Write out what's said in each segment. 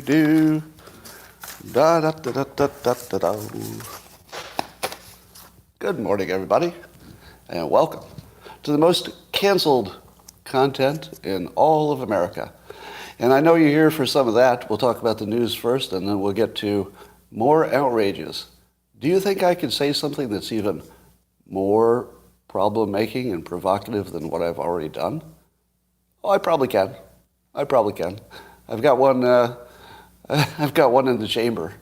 Do da da da da da da da da. Good morning, everybody, and welcome to the most canceled content in all of America. And I know you're here for some of that. We'll talk about the news first, and then we'll get to more outrages. Do you think I could say something that's even more problem-making and provocative than what I've already done? Oh, I probably can. I've got one. I've got one in the chamber.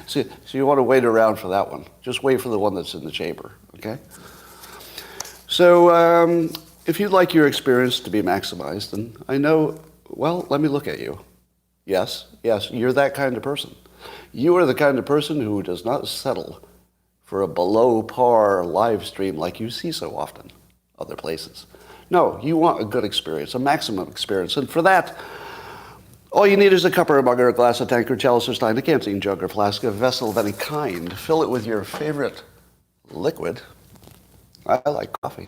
So you want to wait around for that one. Just wait for the one that's in the chamber, okay? So if you'd like your experience to be maximized, and I know, well, let me look at you. Yes, you're that kind of person. You are the kind of person who does not settle for a below-par live stream like you see so often other places. No, you want a good experience, a maximum experience, and for that, all you need is a cup or a mug or a glass, a tankard, chalice or stein, a canteen, jug or flask, a vessel of any kind. Fill it with your favorite liquid. I like coffee.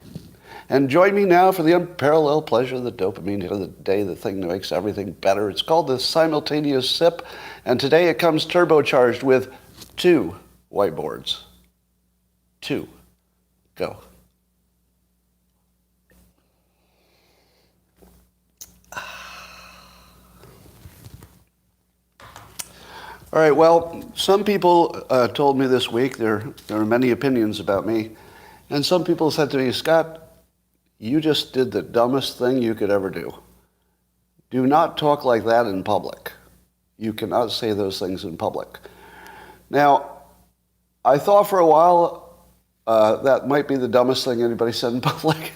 And join me now for the unparalleled pleasure of the dopamine hit of the day, the thing that makes everything better. It's called the simultaneous sip, and today it comes turbocharged with 2 whiteboards. 2. Go. All right, well, some people told me this week, there are many opinions about me, and some people said to me, Scott, you just did the dumbest thing you could ever do. Do not talk like that in public. You cannot say those things in public. Now, I thought for a while that might be the dumbest thing anybody said in public.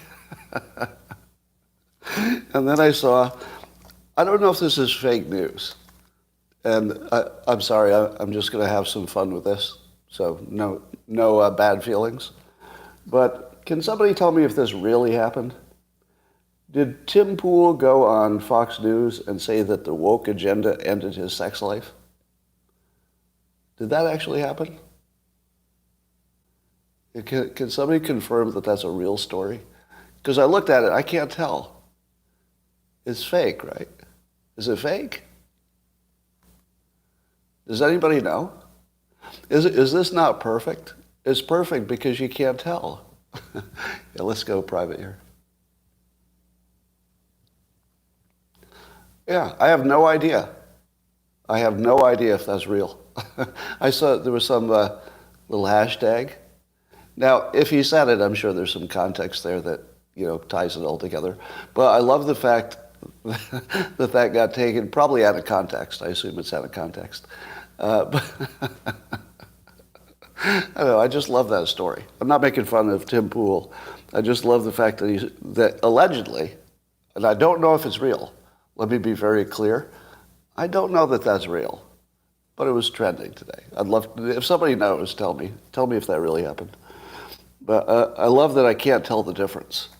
And then I saw, I don't know if this is fake news. And I'm sorry, I'm just going to have some fun with this, so no bad feelings. But can somebody tell me if this really happened? Did Tim Pool go on Fox News and say that the woke agenda ended his sex life? Did that actually happen? Can somebody confirm that that's a real story? Because I looked at it, I can't tell. It's fake, right? Is it fake? Does anybody know? Is this not perfect? It's perfect because you can't tell. Yeah, let's go private here. Yeah, I have no idea. I have no idea if that's real. I saw there was some little hashtag. Now, if he said it, I'm sure there's some context there that, ties it all together. But I love the fact that got taken probably out of context. I assume it's out of context. But I don't know, I just love that story. I'm not making fun of Tim Pool. I just love the fact that allegedly, and I don't know if it's real. Let me be very clear. I don't know that that's real, but it was trending today. I'd love, if somebody knows, tell me if that really happened. But I love that I can't tell the difference.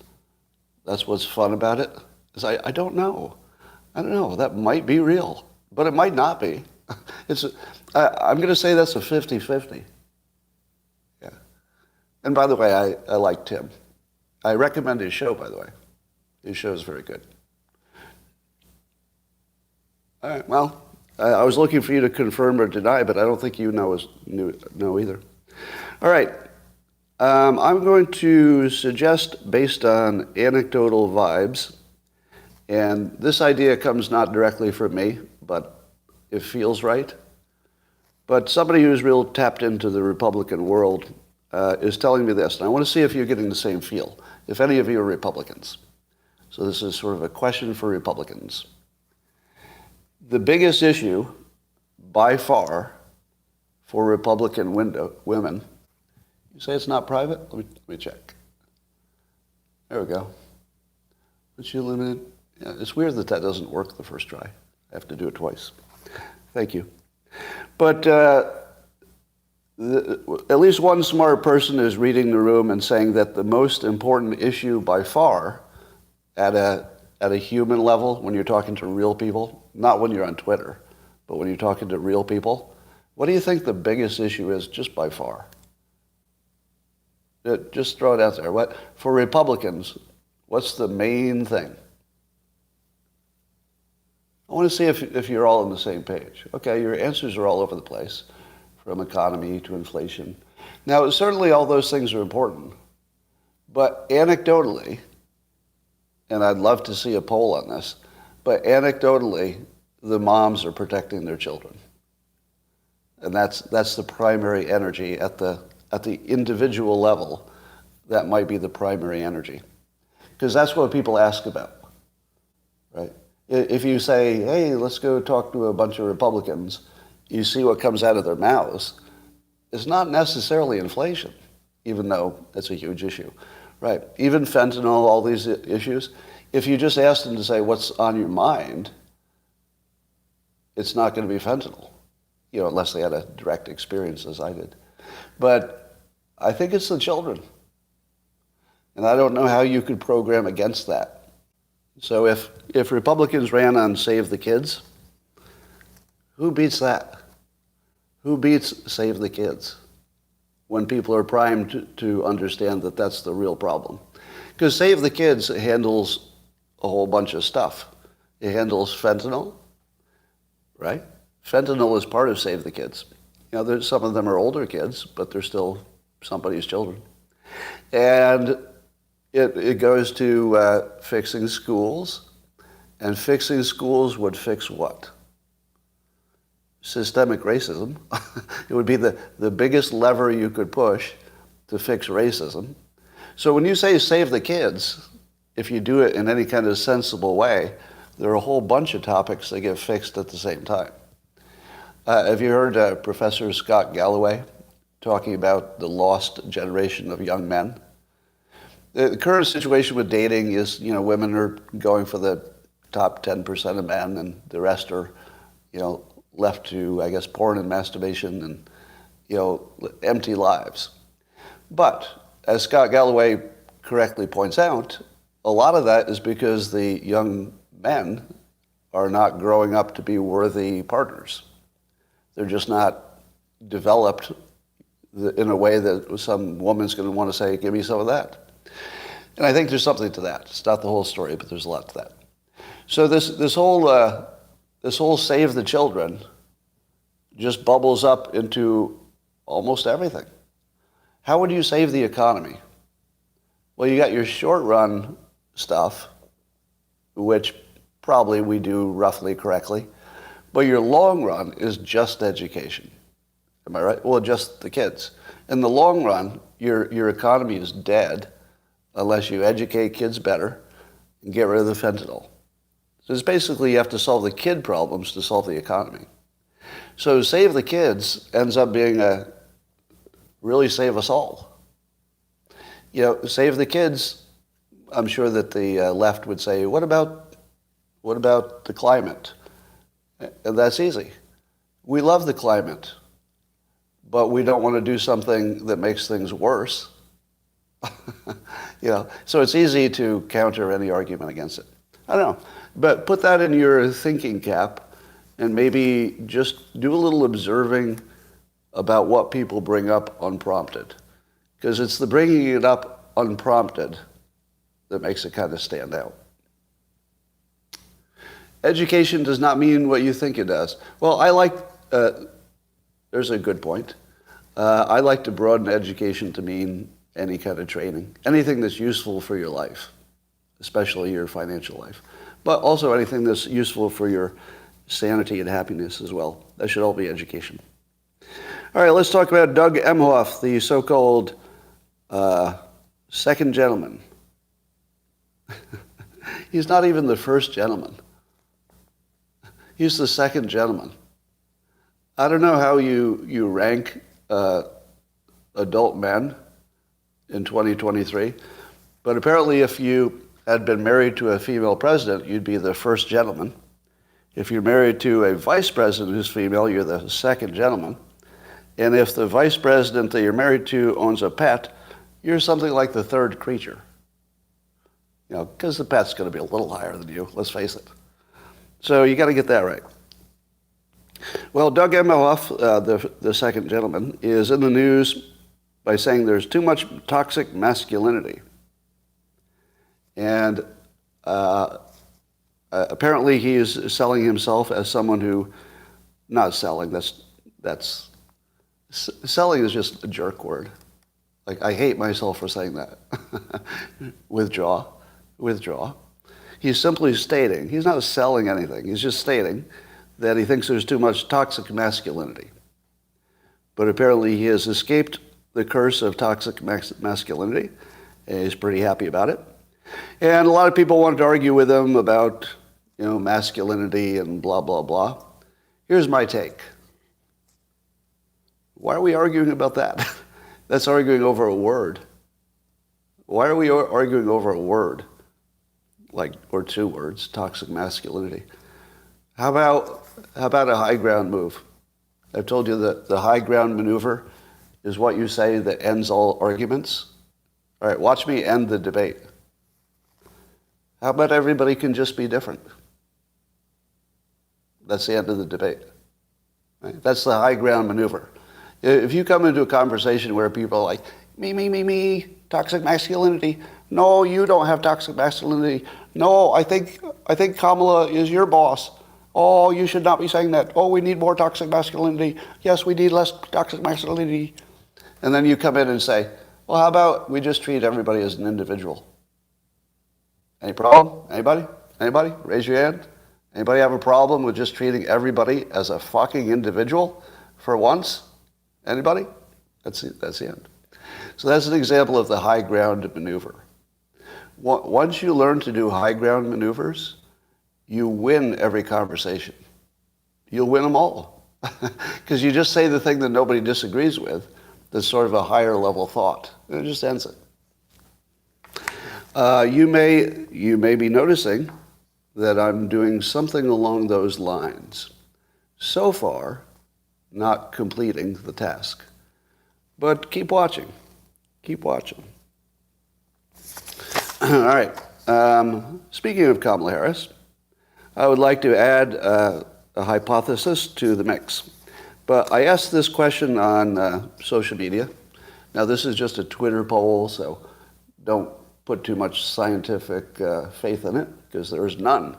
That's what's fun about it, is I don't know. I don't know, that might be real, but it might not be. I'm going to say that's a 50-50. Yeah. And by the way, I like Tim. I recommend his show, by the way. His show is very good. All right, well, I was looking for you to confirm or deny, but I don't think you know either. All right. I'm going to suggest, based on anecdotal vibes, and this idea comes not directly from me, but it feels right. But somebody who's real tapped into the Republican world is telling me this, and I want to see if you're getting the same feel, if any of you are Republicans. So this is sort of a question for Republicans. The biggest issue, by far, for Republican women, you say it's not private? Let me check. There we go. Is she limited? Yeah, it's weird that doesn't work the first try. I have to do it twice. Thank you. But at least one smart person is reading the room and saying that the most important issue by far at a human level, when you're talking to real people, not when you're on Twitter, but when you're talking to real people, what do you think the biggest issue is just by far? Just throw it out there. For Republicans, what's the main thing? I want to see if you're all on the same page. Okay, your answers are all over the place, from economy to inflation. Now, certainly all those things are important, but anecdotally, and I'd love to see a poll on this, but anecdotally, the moms are protecting their children. And that's the primary energy at the individual level. That might be the primary energy. Because that's what people ask about, right? If you say, hey, let's go talk to a bunch of Republicans, you see what comes out of their mouths. It's not necessarily inflation, even though it's a huge issue, right? Even fentanyl, all these issues. If you just ask them to say what's on your mind, it's not going to be fentanyl, unless they had a direct experience as I did. But I think it's the children. And I don't know how you could program against that. So if Republicans ran on Save the Kids, who beats that? Who beats Save the Kids when people are primed to understand that that's the real problem? Because Save the Kids handles a whole bunch of stuff. It handles fentanyl, right? Fentanyl is part of Save the Kids. Some of them are older kids, but they're still somebody's children. And it goes to fixing schools, and fixing schools would fix what? Systemic racism. It would be the biggest lever you could push to fix racism. So when you say save the kids, if you do it in any kind of sensible way, there are a whole bunch of topics that get fixed at the same time. Have you heard Professor Scott Galloway talking about the lost generation of young men? The current situation with dating is, women are going for the top 10% of men, and the rest are, left to, I guess, porn and masturbation and, empty lives. But as Scott Galloway correctly points out, a lot of that is because the young men are not growing up to be worthy partners. They're just not developed in a way that some woman's going to want to say, give me some of that. And I think there's something to that. It's not the whole story, but there's a lot to that. So this whole save the children just bubbles up into almost everything. How would you save the economy? Well, you got your short run stuff, which probably we do roughly correctly, but your long run is just education. Am I right? Well, just the kids. In the long run, your economy is dead unless you educate kids better and get rid of the fentanyl. So it's basically you have to solve the kid problems to solve the economy. So save the kids ends up being a really save us all. Save the kids, I'm sure that the left would say, what about the climate? And that's easy. We love the climate, but we don't want to do something that makes things worse. So it's easy to counter any argument against it. I don't know, but put that in your thinking cap and maybe just do a little observing about what people bring up unprompted. Because it's the bringing it up unprompted that makes it kind of stand out. Education does not mean what you think it does. Well, there's a good point. I like to broaden education to mean any kind of training, anything that's useful for your life, especially your financial life, but also anything that's useful for your sanity and happiness as well. That should all be education. All right, let's talk about Doug Emhoff, the so-called second gentleman. He's not even the first gentleman. He's the second gentleman. I don't know how you rank adult men in 2023, but apparently if you had been married to a female president, you'd be the first gentleman. If you're married to a vice president who's female, you're the second gentleman. And if the vice president that you're married to owns a pet, you're something like the third creature. Because the pet's going to be a little higher than you, let's face it. So you got to get that right. Well, Doug Emhoff, the second gentleman, is in the news by saying there's too much toxic masculinity. And Apparently, he is selling himself as someone who, not selling. Selling is just a jerk word. Like, I hate myself for saying that. Withdraw. He's simply stating, he's not selling anything, he's just stating that he thinks there's too much toxic masculinity. But apparently he has escaped the curse of toxic masculinity, and he's pretty happy about it. And a lot of people wanted to argue with him about, masculinity and blah, blah, blah. Here's my take. Why are we arguing about that? That's arguing over a word. Why are we arguing over a word? Or two words, toxic masculinity. How about a high ground move? I've told you that the high ground maneuver is what you say that ends all arguments. All right, watch me end the debate. How about everybody can just be different? That's the end of the debate. Right? That's the high ground maneuver. If you come into a conversation where people are like, me, toxic masculinity. No, you don't have toxic masculinity. No, I think Kamala is your boss. Oh, you should not be saying that. Oh, we need more toxic masculinity. Yes, we need less toxic masculinity. And then you come in and say, well, how about we just treat everybody as an individual? Any problem? Anybody? Raise your hand. Anybody have a problem with just treating everybody as a fucking individual for once? Anybody? That's the end. So that's an example of the high ground maneuver. Once you learn to do high ground maneuvers, you win every conversation. You'll win them all. Because you just say the thing that nobody disagrees with, that's sort of a higher level thought. And it just ends it. You may be noticing that I'm doing something along those lines. So far, not completing the task. But keep watching. All right. Speaking of Kamala Harris, I would like to add a hypothesis to the mix. But I asked this question on social media. Now, this is just a Twitter poll, so don't put too much scientific faith in it, because there is none.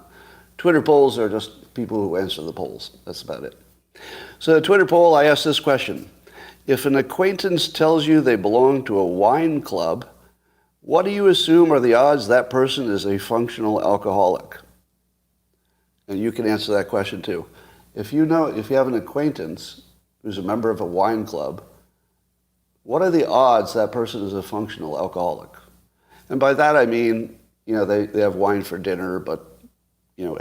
Twitter polls are just people who answer the polls. That's about it. So the Twitter poll, I asked this question. If an acquaintance tells you they belong to a wine club, what do you assume are the odds that person is a functional alcoholic? And you can answer that question too. If you have an acquaintance who's a member of a wine club, what are the odds that person is a functional alcoholic? And by that I mean, they have wine for dinner, but,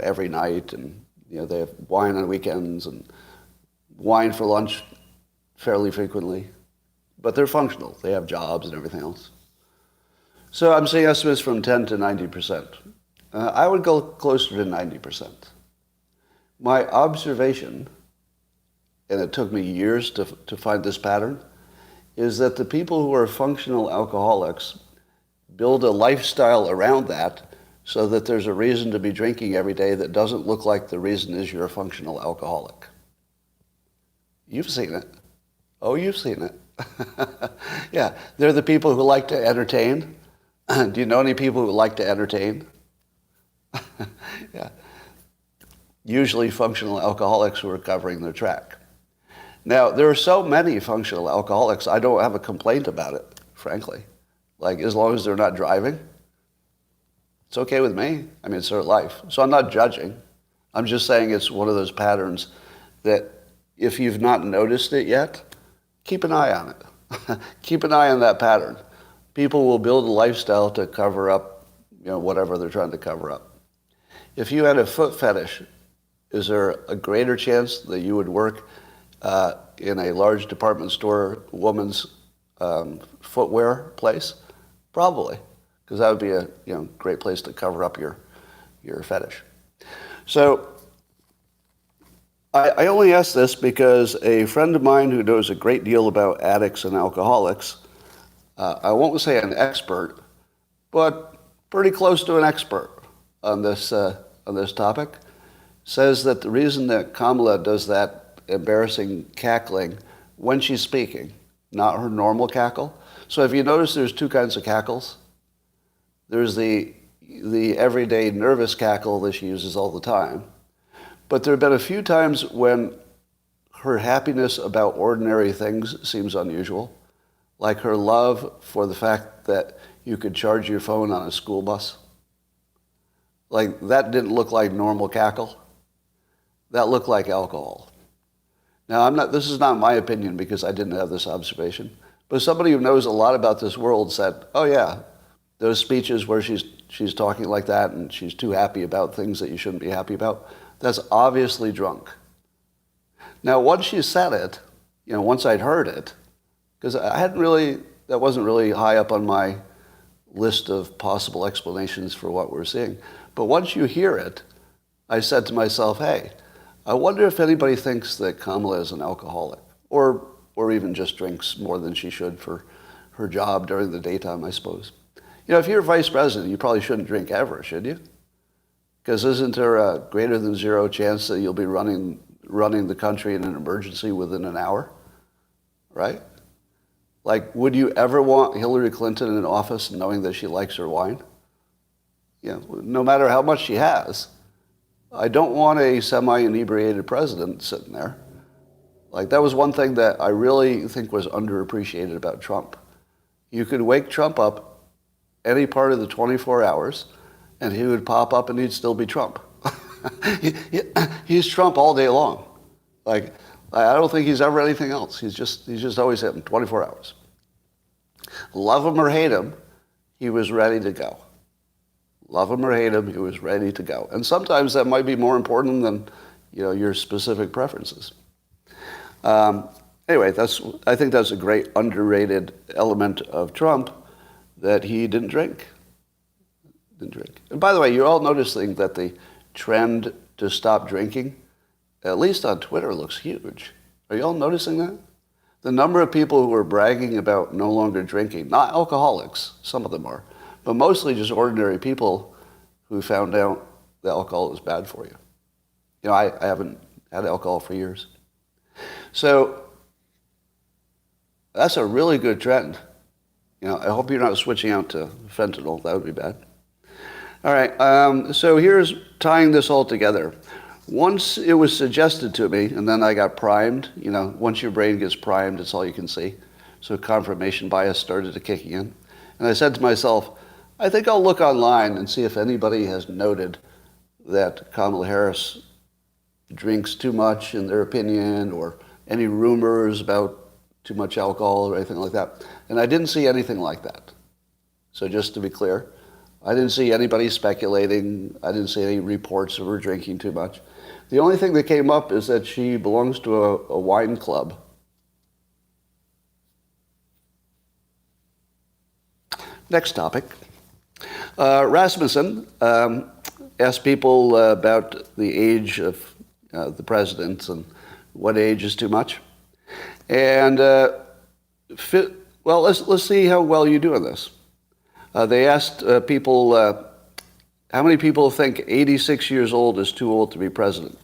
every night, and, they have wine on weekends and wine for lunch fairly frequently, but they're functional. They have jobs and everything else. So I'm seeing estimates from 10 to 90%. I would go closer to 90%. My observation, and it took me years to find this pattern, is that the people who are functional alcoholics build a lifestyle around that so that there's a reason to be drinking every day that doesn't look like the reason is you're a functional alcoholic. You've seen it. Oh, you've seen it. Yeah, they're the people who like to entertain. Do you know any people who like to entertain? Yeah. Usually functional alcoholics who are covering their track. Now, there are so many functional alcoholics, I don't have a complaint about it, frankly. Like, as long as they're not driving, it's okay with me. I mean, it's their life. So I'm not judging. I'm just saying it's one of those patterns that if you've not noticed it yet, keep an eye on it. Keep an eye on that pattern. People will build a lifestyle to cover up, whatever they're trying to cover up. If you had a foot fetish, is there a greater chance that you would work in a large department store woman's footwear place? Probably, because that would be a great place to cover up your fetish. So I only ask this because a friend of mine who knows a great deal about addicts and alcoholics, I won't say an expert, but pretty close to an expert on this topic, says that the reason that Kamala does that embarrassing cackling when she's speaking, not her normal cackle. So if you notice, there's two kinds of cackles. There's the the everyday nervous cackle that she uses all the time. But there have been a few times when her happiness about ordinary things seems unusual, like her love for the fact that you could charge your phone on a school bus. Like, that didn't look like normal cackle. That looked like alcohol. Now, this is not my opinion because I didn't have this observation, but somebody who knows a lot about this world said, oh yeah, those speeches where she's talking like that and she's too happy about things that you shouldn't be happy about, that's obviously drunk. Now, once she said it, once I'd heard it, because that wasn't really high up on my list of possible explanations for what we're seeing. But once you hear it, I said to myself, hey, I wonder if anybody thinks that Kamala is an alcoholic, or even just drinks more than she should for her job during the daytime, I suppose. If you're vice president, you probably shouldn't drink ever, should you? Because isn't there a greater than zero chance that you'll be running the country in an emergency within an hour, right? Like, would you ever want Hillary Clinton in office knowing that she likes her wine? No matter how much she has. I don't want a semi-inebriated president sitting there. Like, that was one thing that I really think was underappreciated about Trump. You could wake Trump up any part of the 24 hours, and he would pop up and he'd still be Trump. He's Trump all day long. Like, I don't think he's ever anything else. He's just always him, 24 hours. Love him or hate him, he was ready to go. Love him or hate him, he was ready to go. And sometimes that might be more important than your specific preferences. Anyway, I think that's a great underrated element of Trump, that he didn't drink. And by the way, you're all noticing that the trend to stop drinking, at least on Twitter, looks huge. Are you all noticing that? The number of people who are bragging about no longer drinking, not alcoholics, some of them are, but mostly just ordinary people who found out that alcohol is bad for you. I haven't had alcohol for years. So that's a really good trend. I hope you're not switching out to fentanyl. That would be bad. All right, so here's tying this all together. Once it was suggested to me, and then I got primed, once your brain gets primed, it's all you can see. So confirmation bias started to kick in. And I said to myself, I think I'll look online and see if anybody has noted that Kamala Harris drinks too much in their opinion, or any rumors about too much alcohol or anything like that. And I didn't see anything like that. So just to be clear, I didn't see anybody speculating. I didn't see any reports of her drinking too much. The only thing that came up is that she belongs to a wine club. Next topic. Rasmussen asked people about the age of the presidents and what age is too much. And let's see how well you do in this. They asked people, how many people think 86 years old is too old to be president?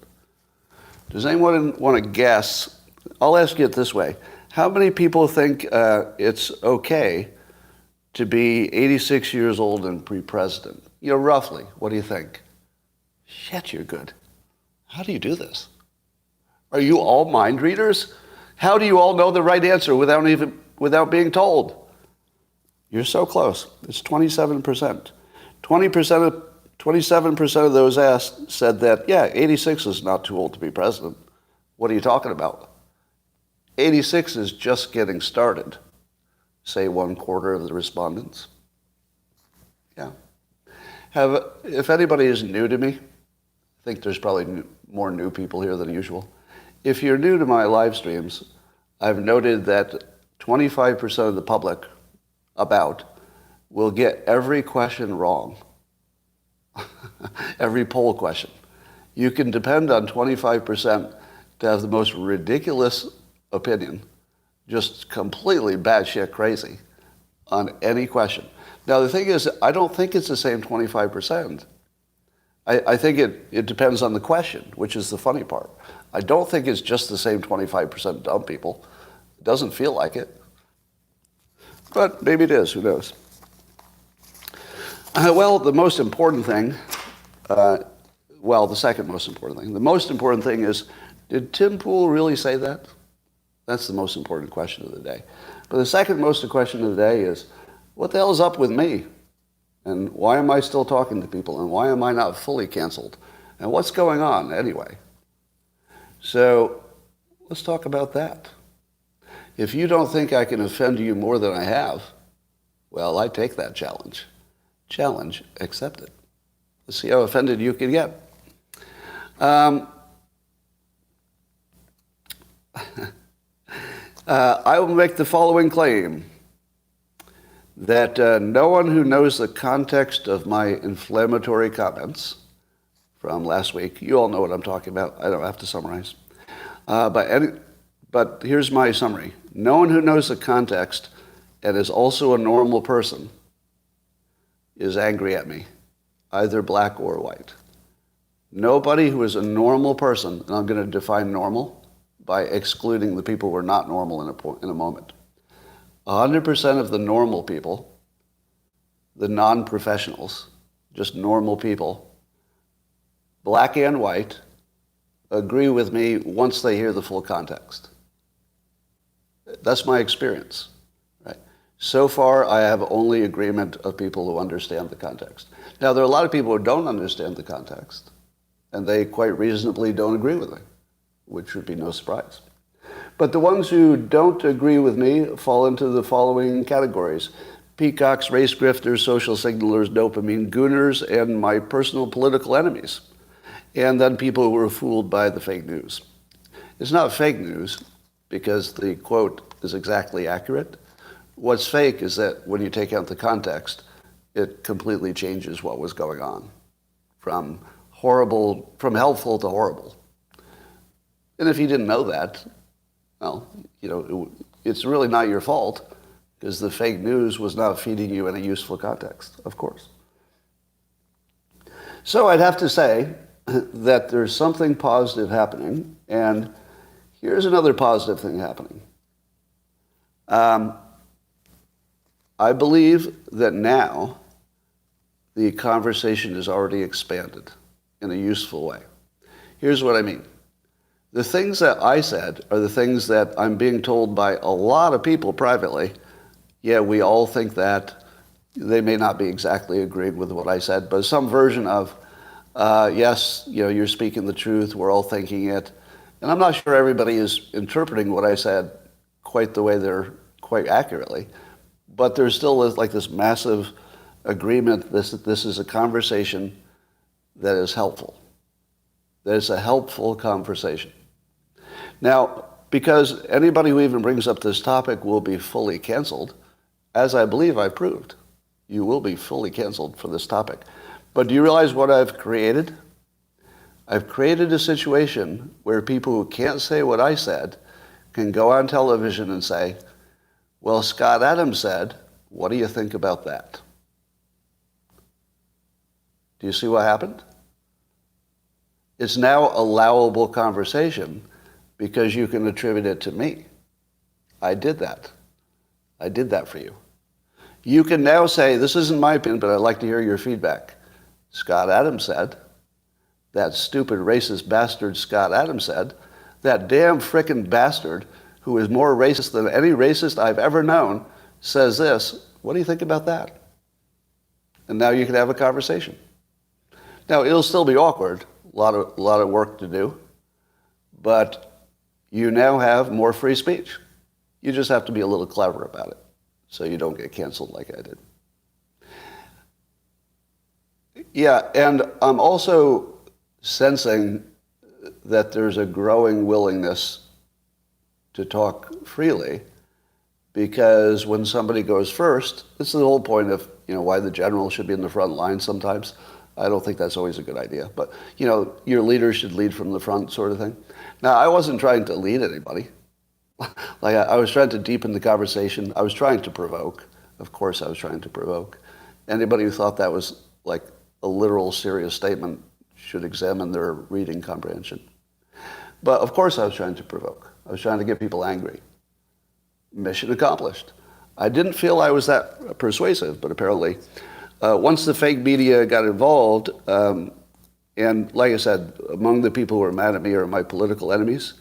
Does anyone want to guess? I'll ask you it this way. How many people think it's okay to be 86 years old and be president? Roughly, what do you think? Shit, you're good. How do you do this? Are you all mind readers? How do you all know the right answer without being told? You're so close. It's 27%. 27% of those asked said that, 86 is not too old to be president. What are you talking about? 86 is just getting started, say 1/4 of the respondents. Yeah. If anybody is new to me, I think there's probably more new people here than usual. If you're new to my live streams, I've noted that 25% of the public will get every question wrong. Every poll question. You can depend on 25% to have the most ridiculous opinion, just completely batshit crazy on any question. Now, the thing is, I don't think it's the same 25%. I think it depends on the question, which is the funny part. I don't think it's just the same 25% dumb people. It doesn't feel like it. But maybe it is, who knows? Well, the most important thing, the second most important thing. The most important thing is, did Tim Pool really say that? That's the most important question of the day. But the second most question of the day is, what the hell is up with me? And why am I still talking to people? And why am I not fully canceled? And what's going on anyway? So let's talk about that. If you don't think I can offend you more than I have, well, I take that challenge. Challenge accepted. Let's see how offended you can get. I will make the following claim, that no one who knows the context of my inflammatory comments from last week, you all know what I'm talking about, I don't have to summarize, but here's my summary. No one who knows the context and is also a normal person is angry at me, either black or white. Nobody who is a normal person, and I'm going to define normal by excluding the people who are not normal in a moment. 100% of the normal people, the non-professionals, just normal people, black and white, agree with me once they hear the full context. That's my experience. Right? So far, I have only agreement of people who understand the context. Now, there are a lot of people who don't understand the context, and they quite reasonably don't agree with me, which would be no surprise. But the ones who don't agree with me fall into the following categories: peacocks, race grifters, social signalers, dopamine gooners, and my personal political enemies. And then people who were fooled by the fake news. It's not fake news because the quote is exactly accurate. What's fake is that when you take out the context, it completely changes what was going on from helpful to horrible. And if you didn't know that, well, it's really not your fault because the fake news was not feeding you in a useful context, of course. So I'd have to say that there's something positive happening, and here's another positive thing happening. I believe that now the conversation is already expanded in a useful way. Here's what I mean. The things that I said are the things that I'm being told by a lot of people privately. Yeah, we all think that. They may not be exactly agreeing with what I said, but some version of, yes, you're speaking the truth, we're all thinking it. And I'm not sure everybody is interpreting what I said quite the way they're quite accurately, but there's still like this massive agreement that this is a conversation that is helpful. That it's a helpful conversation. Now, because anybody who even brings up this topic will be fully canceled, as I believe I've proved, you will be fully canceled for this topic. But do you realize what I've created? I've created a situation where people who can't say what I said can go on television and say, well, Scott Adams said, what do you think about that? Do you see what happened? It's now allowable conversation because you can attribute it to me. I did that. I did that for you. You can now say, this isn't my opinion, but I'd like to hear your feedback. Scott Adams said, that stupid racist bastard Scott Adams said, that damn frickin' bastard who is more racist than any racist I've ever known says this. What do you think about that? And now you can have a conversation. Now, it'll still be awkward, a lot of work to do, but you now have more free speech. You just have to be a little clever about it so you don't get canceled like I did. Yeah, and I'm also sensing that there's a growing willingness to talk freely because when somebody goes first, this is the whole point of why the general should be in the front line sometimes. I don't think that's always a good idea, but your leader should lead from the front sort of thing. Now, I wasn't trying to lead anybody. Like I was trying to deepen the conversation. I was trying to provoke. Of course I was trying to provoke. Anybody who thought that was like a literal serious statement should examine their reading comprehension. But of course I was trying to provoke. I was trying to get people angry. Mission accomplished. I didn't feel I was that persuasive, but apparently once the fake media got involved, and like I said, among the people who are mad at me are my political enemies,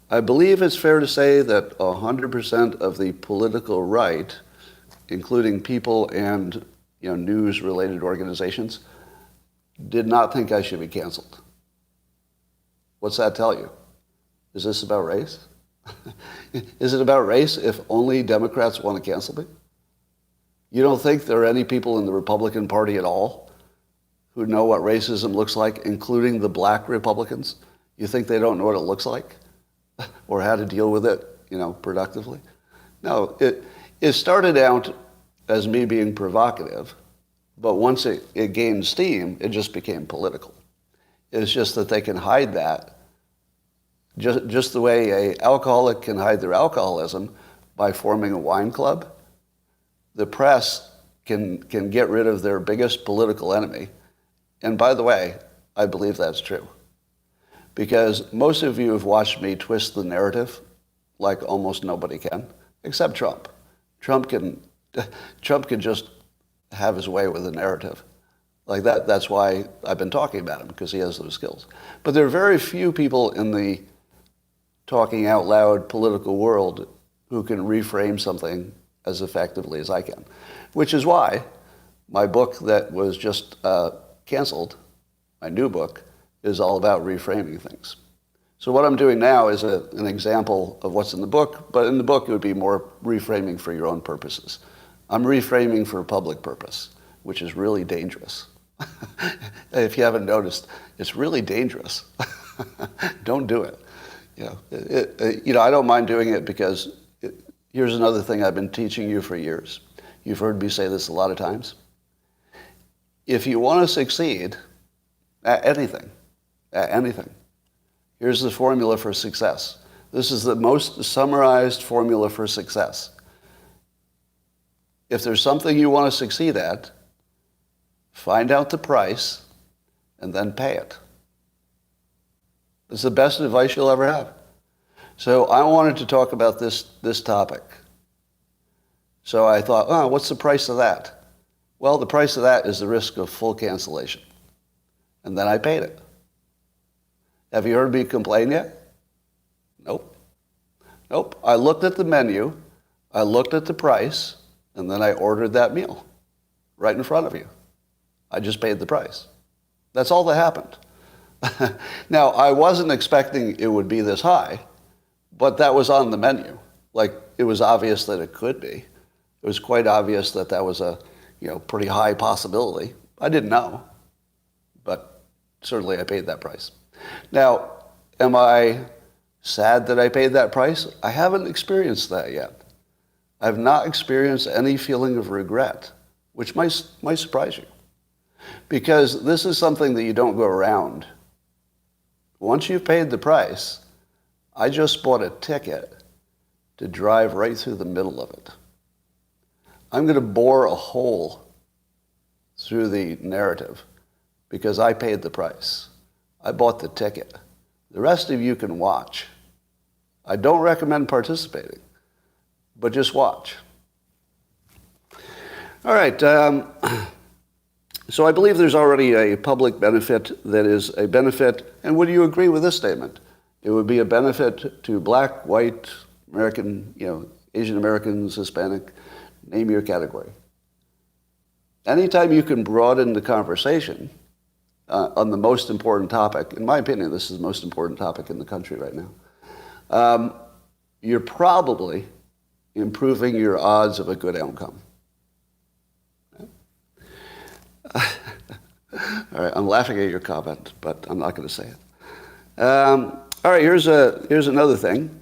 I believe it's fair to say that 100% of the political right, including people and news-related organizations, did not think I should be canceled. What's that tell you? Is this about race? Is it about race if only Democrats want to cancel me? You don't think there are any people in the Republican Party at all who know what racism looks like, including the black Republicans? You think they don't know what it looks like or how to deal with it, productively? No, it started out as me being provocative, but once it gained steam, it just became political. It's just that they can hide that just the way an alcoholic can hide their alcoholism by forming a wine club. The press can get rid of their biggest political enemy. And by the way, I believe that's true. Because most of you have watched me twist the narrative like almost nobody can, except Trump. Trump can just have his way with the narrative. Like that. That's why I've been talking about him, because he has those skills. But there are very few people in the talking out loud political world who can reframe something as effectively as I can, which is why my book that was just canceled, my new book, is all about reframing things. So what I'm doing now is an example of what's in the book, but in the book it would be more reframing for your own purposes. I'm reframing for public purpose, which is really dangerous. If you haven't noticed, it's really dangerous. Don't do it. I don't mind doing it because here's another thing I've been teaching you for years. You've heard me say this a lot of times. If you want to succeed at anything, here's the formula for success. This is the most summarized formula for success. If there's something you want to succeed at, find out the price and then pay it. It's the best advice you'll ever have. So I wanted to talk about this topic. So I thought, what's the price of that? Well, the price of that is the risk of full cancellation. And then I paid it. Have you heard me complain yet? Nope. I looked at the menu, I looked at the price, and then I ordered that meal right in front of you. I just paid the price. That's all that happened. Now, I wasn't expecting it would be this high, but that was on the menu. Like, it was obvious that it could be. It was quite obvious that that was a pretty high possibility. I didn't know, but certainly I paid that price. Now, am I sad that I paid that price? I haven't experienced that yet. I've not experienced any feeling of regret, which might surprise you, because this is something that you don't go around. Once you've paid the price, I just bought a ticket to drive right through the middle of it. I'm going to bore a hole through the narrative because I paid the price. I bought the ticket. The rest of you can watch. I don't recommend participating, but just watch. All right. So I believe there's already a public benefit that is a benefit, and would you agree with this statement? It would be a benefit to black, white, American, Asian Americans, Hispanic, name your category. Anytime you can broaden the conversation on the most important topic, in my opinion, this is the most important topic in the country right now, you're probably improving your odds of a good outcome. All right, I'm laughing at your comment, but I'm not going to say it. All right, here's another thing.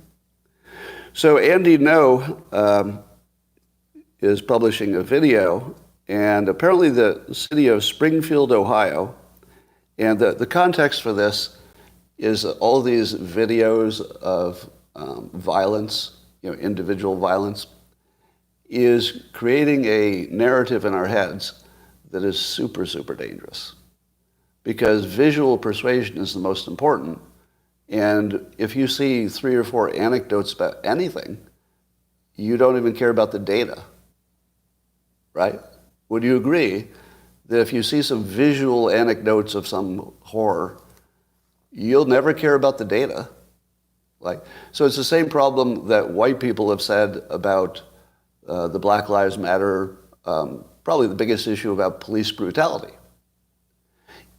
So Andy No is publishing a video, and apparently the city of Springfield, Ohio, and the context for this is all these videos of violence, individual violence, is creating a narrative in our heads that is super, super dangerous. Because visual persuasion is the most important. And if you see 3 or 4 anecdotes about anything, you don't even care about the data, right? Would you agree that if you see some visual anecdotes of some horror, you'll never care about the data. So it's the same problem that white people have said about the Black Lives Matter, probably the biggest issue about police brutality.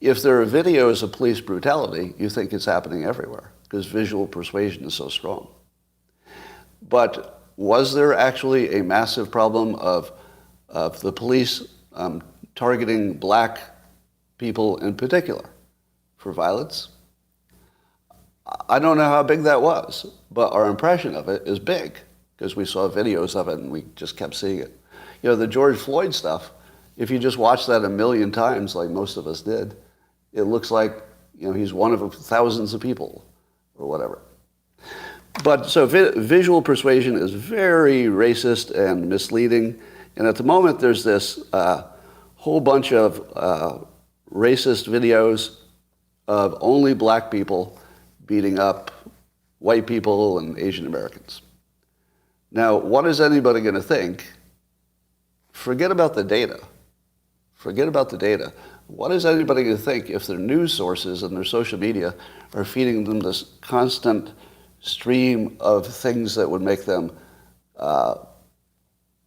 If there are videos of police brutality, you think it's happening everywhere because visual persuasion is so strong. But was there actually a massive problem of the police targeting black people in particular for violence? I don't know how big that was, but our impression of it is big because we saw videos of it and we just kept seeing it. The George Floyd stuff, if you just watch that a million times like most of us did, it looks like he's one of thousands of people or whatever. But so visual persuasion is very racist and misleading. And at the moment, there's this whole bunch of racist videos of only black people beating up white people and Asian Americans. Now, what is anybody going to think? Forget about the data. Forget about the data. What is anybody going to think if their news sources and their social media are feeding them this constant stream of things that would make them,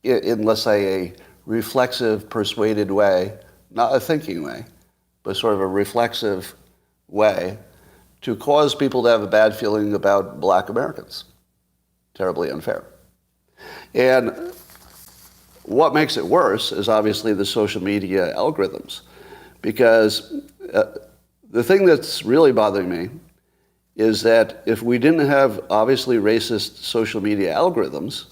in let's say a reflexive, persuaded way, not a thinking way, but sort of a reflexive way, to cause people to have a bad feeling about black Americans? Terribly unfair. And what makes it worse is obviously the social media algorithms, because the thing that's really bothering me is that if we didn't have obviously racist social media algorithms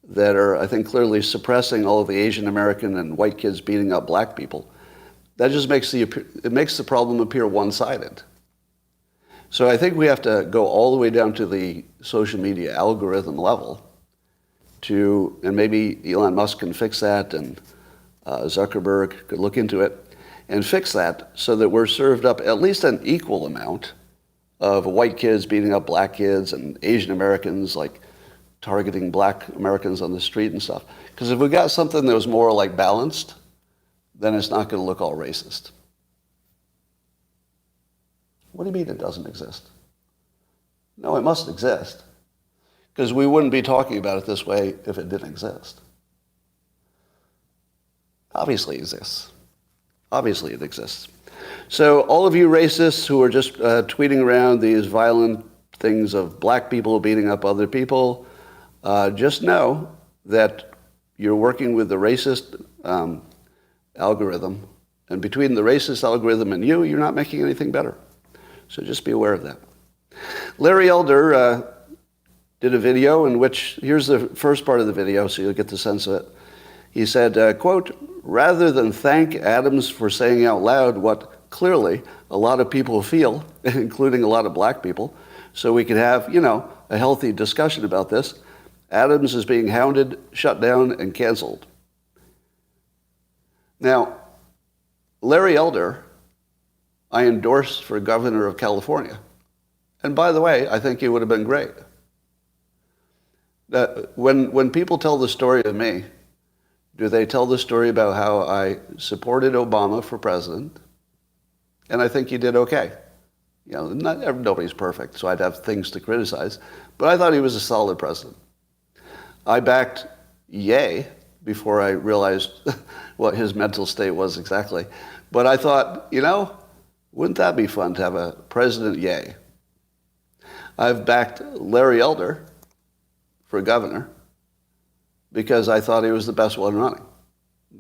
that are, I think, clearly suppressing all of the Asian American and white kids beating up black people, that just makes the problem appear one-sided. So I think we have to go all the way down to the social media algorithm level and maybe Elon Musk can fix that, and Zuckerberg could look into it and fix that so that we're served up at least an equal amount of white kids beating up black kids and Asian Americans, like targeting black Americans on the street and stuff. Because if we got something that was more like balanced, then it's not going to look all racist. What do you mean it doesn't exist? No, it must exist. Because we wouldn't be talking about it this way if it didn't exist. Obviously it exists. Obviously it exists. So all of you racists who are just tweeting around these violent things of black people beating up other people, just know that you're working with the racist algorithm. And between the racist algorithm and you're not making anything better. So just be aware of that. Larry Elder did a video in which, here's the first part of the video so you'll get the sense of it. He said, quote, "Rather than thank Adams for saying out loud what clearly a lot of people feel, including a lot of black people, so we could have, a healthy discussion about this, Adams is being hounded, shut down, and canceled." Now, Larry Elder, I endorsed for governor of California. And by the way, I think he would have been great. When people tell the story of me, do they tell the story about how I supported Obama for president? And I think he did okay. Nobody's perfect, so I'd have things to criticize. But I thought he was a solid president. I backed Ye before I realized what his mental state was exactly. But I thought, wouldn't that be fun to have a President Ye? I've backed Larry Elder for governor because I thought he was the best one running.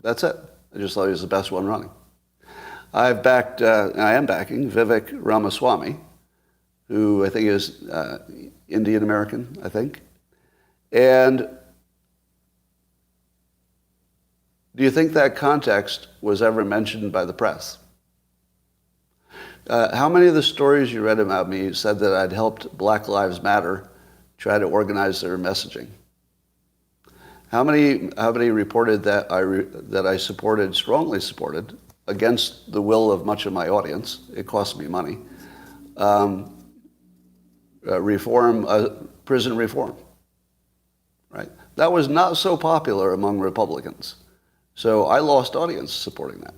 That's it. I just thought he was the best one running. I am backing Vivek Ramaswamy, who I think is Indian American, I think. And do you think that context was ever mentioned by the press? How many of the stories you read about me said that I'd helped Black Lives Matter try to organize their messaging? How many reported that I strongly supported, against the will of much of my audience, it cost me money, prison reform, right? That was not so popular among Republicans. So I lost audience supporting that.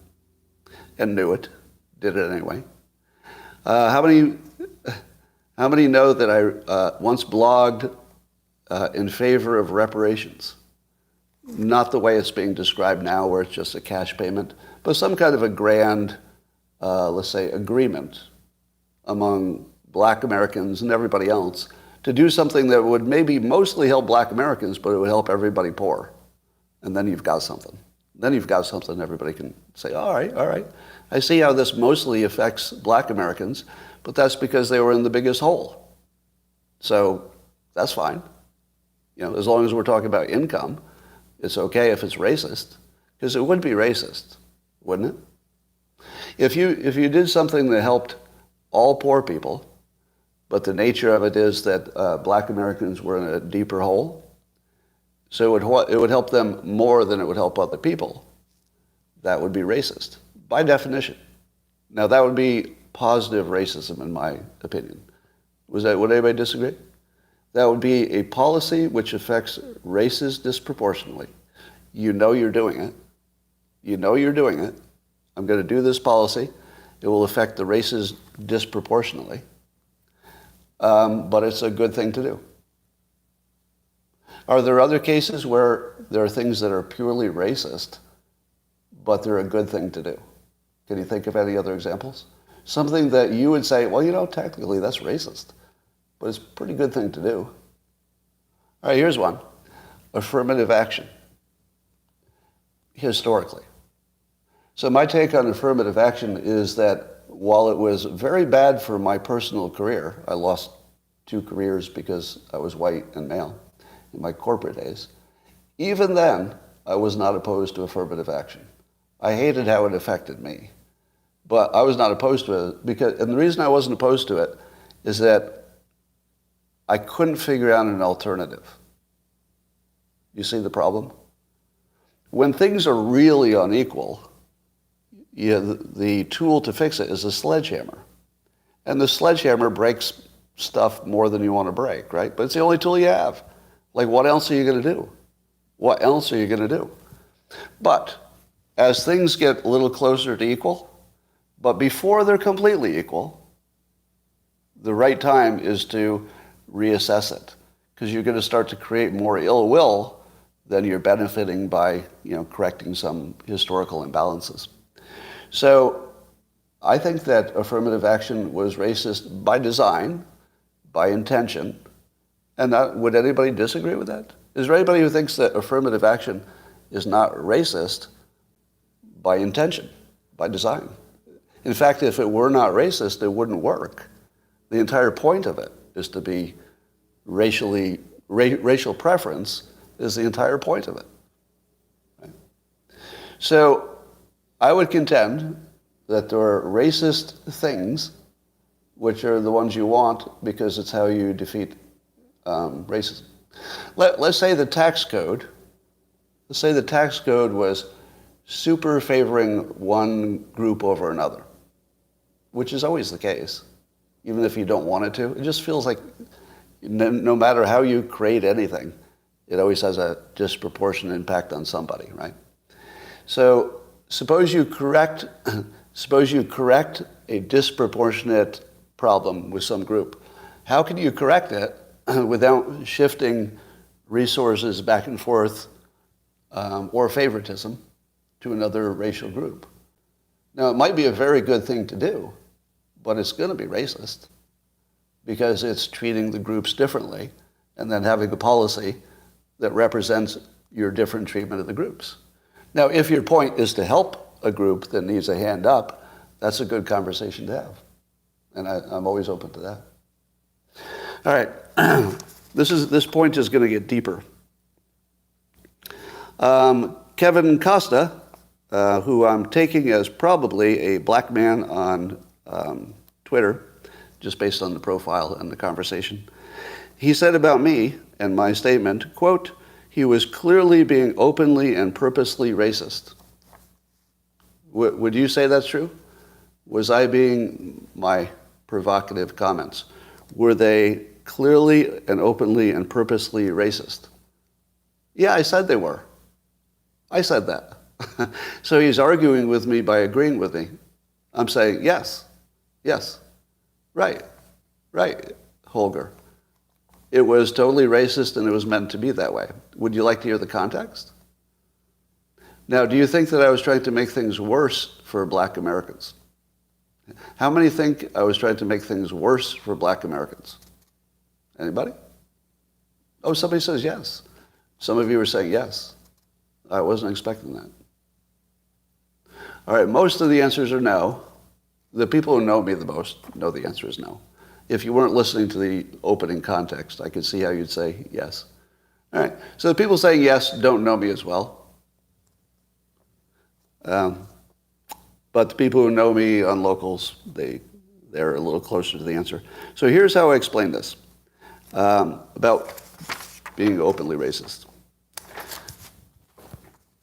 and knew it, did it anyway. How many know that I once blogged in favor of reparations? Not the way it's being described now, where it's just a cash payment, but some kind of a grand, let's say, agreement among Black Americans and everybody else to do something that would maybe mostly help Black Americans, but it would help everybody poor. And then you've got something. Then you've got something everybody can say, all right. I see how this mostly affects Black Americans, but that's because they were in the biggest hole. So that's fine. As long as we're talking about income, it's okay if it's racist, because it would be racist, wouldn't it? If you did something that helped all poor people, but the nature of it is that Black Americans were in a deeper hole, so it would help them more than it would help other people, that would be racist, by definition. Now, that would be positive racism, in my opinion. Would anybody disagree? That would be a policy which affects races disproportionately. You know you're doing it. I'm going to do this policy. It will affect the races disproportionately. But it's a good thing to do. Are there other cases where there are things that are purely racist, but they're a good thing to do? Can you think of any other examples? Something that you would say, well, technically that's racist, but it's a pretty good thing to do. All right, here's one. Affirmative action. Historically. So my take on affirmative action is that while it was very bad for my personal career, I lost 2 careers because I was white and male in my corporate days, even then, I was not opposed to affirmative action. I hated how it affected me. But I was not opposed to it and the reason I wasn't opposed to it is that I couldn't figure out an alternative. You see the problem? When things are really unequal, the tool to fix it is a sledgehammer. And the sledgehammer breaks stuff more than you want to break, right? But it's the only tool you have. Like, what else are you going to do? What else are you going to do? But as things get a little closer to equal, but before they're completely equal, the right time is to reassess it, because you're going to start to create more ill will than you're benefiting by, correcting some historical imbalances. So I think that affirmative action was racist by design, by intention, and would anybody disagree with that? Is there anybody who thinks that affirmative action is not racist by intention, by design? In fact, if it were not racist, it wouldn't work. The entire point of it is to be racial preference is the entire point of it. Right? So I would contend that there are racist things, which are the ones you want because it's how you defeat racism. Let's say the tax code. Let's say the tax code was super favoring one group over another, which is always the case, even if you don't want it to. It just feels like no matter how you create anything, it always has a disproportionate impact on somebody, right? So suppose you correct a disproportionate problem with some group. How can you correct it without shifting resources back and forth or favoritism to another racial group? Now, it might be a very good thing to do, but it's going to be racist because it's treating the groups differently and then having a policy that represents your different treatment of the groups. Now, if your point is to help a group that needs a hand up, that's a good conversation to have. And I'm always open to that. All right. This point is going to get deeper. Kevin Costa, who I'm taking as probably a black man on Twitter, just based on the profile and the conversation, he said about me and my statement, quote, "He was clearly being openly and purposely racist." Would you say that's true? Was I being my provocative comments? Were they clearly and openly and purposely racist? Yeah, I said they were. I said that. So he's arguing with me by agreeing with me. I'm saying yes, yes, right, right, Holger. It was totally racist and it was meant to be that way. Would you like to hear the context? Now, do you think that I was trying to make things worse for black Americans? How many think I was trying to make things worse for black Americans? Anybody? Oh, somebody says yes. Some of you are saying yes. I wasn't expecting that. All right, most of the answers are no. The people who know me the most know the answer is no. If you weren't listening to the opening context, I could see how you'd say yes. All right, so the people saying yes don't know me as well. But the people who know me on locals, they're a little closer to the answer. So here's how I explain this about being openly racist.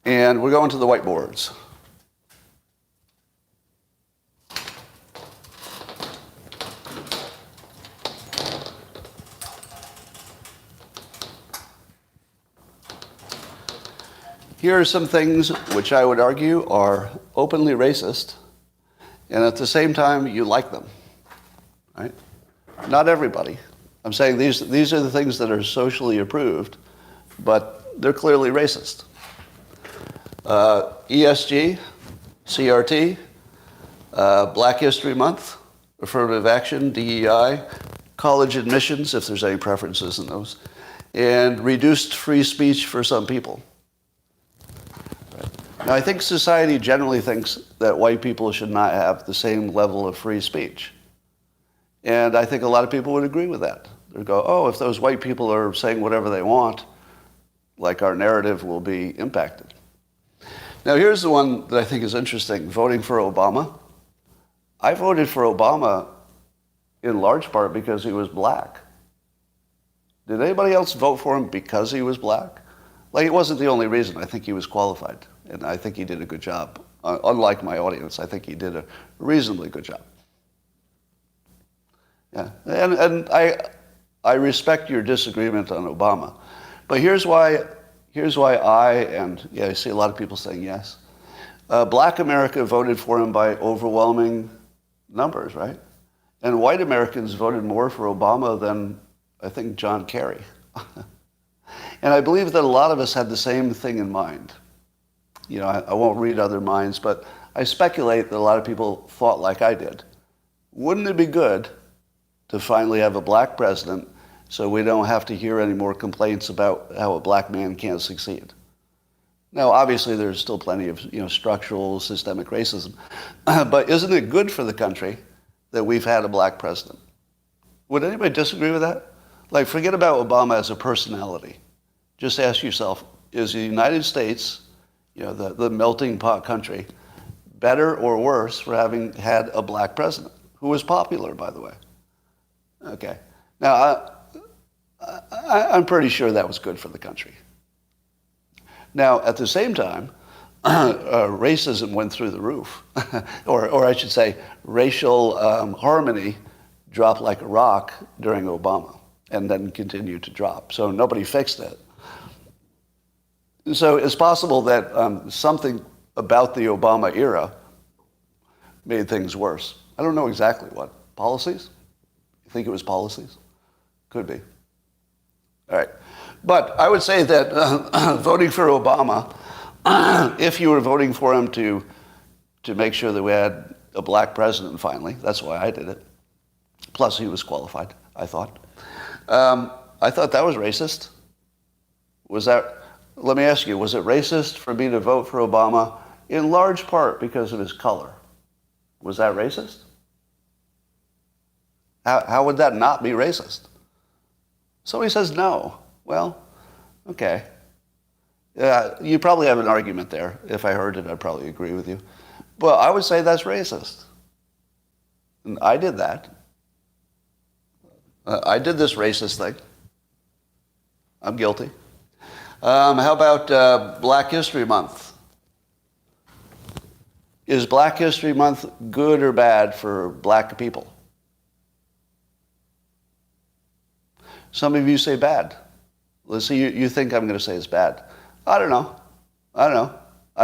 And we're going to the whiteboards. Here are some things which I would argue are openly racist, and at the same time, you like them, right? Not everybody. I'm saying these are the things that are socially approved, but they're clearly racist. ESG, CRT, Black History Month, affirmative action, DEI, college admissions, if there's any preferences in those, and reduced free speech for some people. Now, I think society generally thinks that white people should not have the same level of free speech. And I think a lot of people would agree with that. They'd go, oh, if those white people are saying whatever they want, like our narrative will be impacted. Now, here's the one that I think is interesting, voting for Obama. I voted for Obama in large part because he was black. Did anybody else vote for him because he was black? Like, it wasn't the only reason. I think he was qualified, and I think he did a good job. Unlike my audience, I think he did a reasonably good job. Yeah, and I respect your disagreement on Obama, but here's why I see a lot of people saying yes. Black America voted for him by overwhelming numbers, right? And white Americans voted more for Obama than, I think, John Kerry. And I believe that a lot of us had the same thing in mind. You know, I won't read other minds, but I speculate that a lot of people thought like I did. Wouldn't it be good to finally have a black president so we don't have to hear any more complaints about how a black man can't succeed? Now, obviously, there's still plenty of structural, systemic racism. But isn't it good for the country that we've had a black president? Would anybody disagree with that? Like, forget about Obama as a personality. Just ask yourself, is the United States, the melting pot country, better or worse for having had a black president, who was popular, by the way? Okay. Now, I'm pretty sure that was good for the country. Now, at the same time, racism went through the roof. or I should say, racial harmony dropped like a rock during Obama and then continued to drop. So nobody fixed it. So it's possible that something about the Obama era made things worse. I don't know exactly what. Policies? You think it was policies? Could be. All right. But I would say that voting for Obama, if you were voting for him to make sure that we had a black president finally, that's why I did it. Plus he was qualified, I thought. I thought that was racist. Let me ask you, was it racist for me to vote for Obama in large part because of his color? Was that racist? How would that not be racist? Somebody says no. Well, okay. You probably have an argument there. If I heard it, I'd probably agree with you. But I would say that's racist. And I did that. I did this racist thing. I'm guilty. How about Black History Month? Is Black History Month good or bad for black people? Some of you say bad. Let's see, you think I'm going to say it's bad. I don't know. I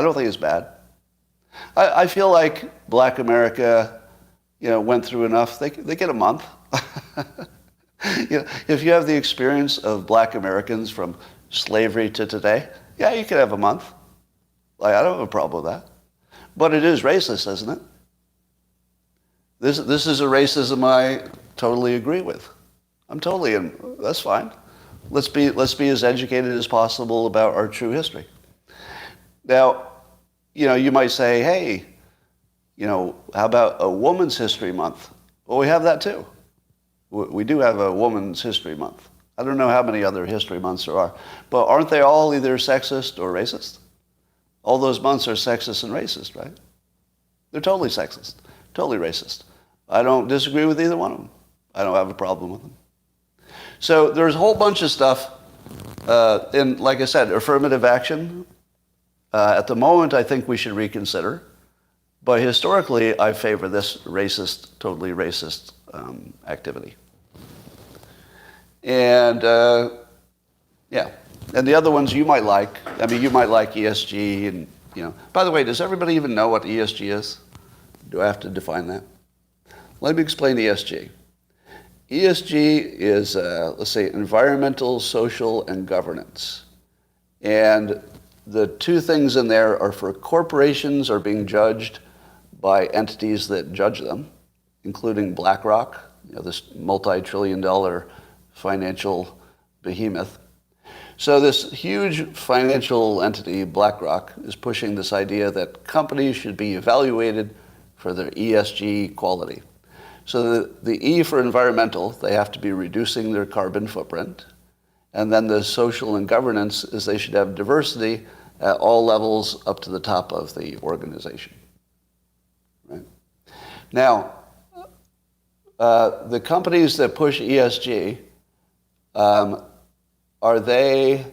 don't think it's bad. I feel like Black America, went through enough. They get a month. If you have the experience of Black Americans from slavery to today, yeah, you could have a month. Like, I don't have a problem with that. But it is racist, isn't it? This is a racism I totally agree with. I'm totally in. That's fine. Let's be as educated as possible about our true history. Now, you might say, hey, how about a Women's History Month? Well, we have that too. We do have a Women's History Month. I don't know how many other history months there are, but aren't they all either sexist or racist? All those months are sexist and racist, right? They're totally sexist, totally racist. I don't disagree with either one of them. I don't have a problem with them. So there's a whole bunch of stuff in, like I said, affirmative action. At the moment, I think we should reconsider. But historically, I favor this racist, totally racist activity. And yeah, and the other ones you might like. I mean, you might like ESG, and By the way, does everybody even know what ESG is? Do I have to define that? Let me explain ESG. ESG is, let's say, environmental, social, and governance. And the two things in there are for corporations are being judged by entities that judge them, including BlackRock, this multi-trillion-dollar financial behemoth. So this huge financial entity, BlackRock, is pushing this idea that companies should be evaluated for their ESG quality. So the E for environmental, they have to be reducing their carbon footprint. And then the social and governance is they should have diversity at all levels up to the top of the organization. Right? Now, the companies that push ESG, are they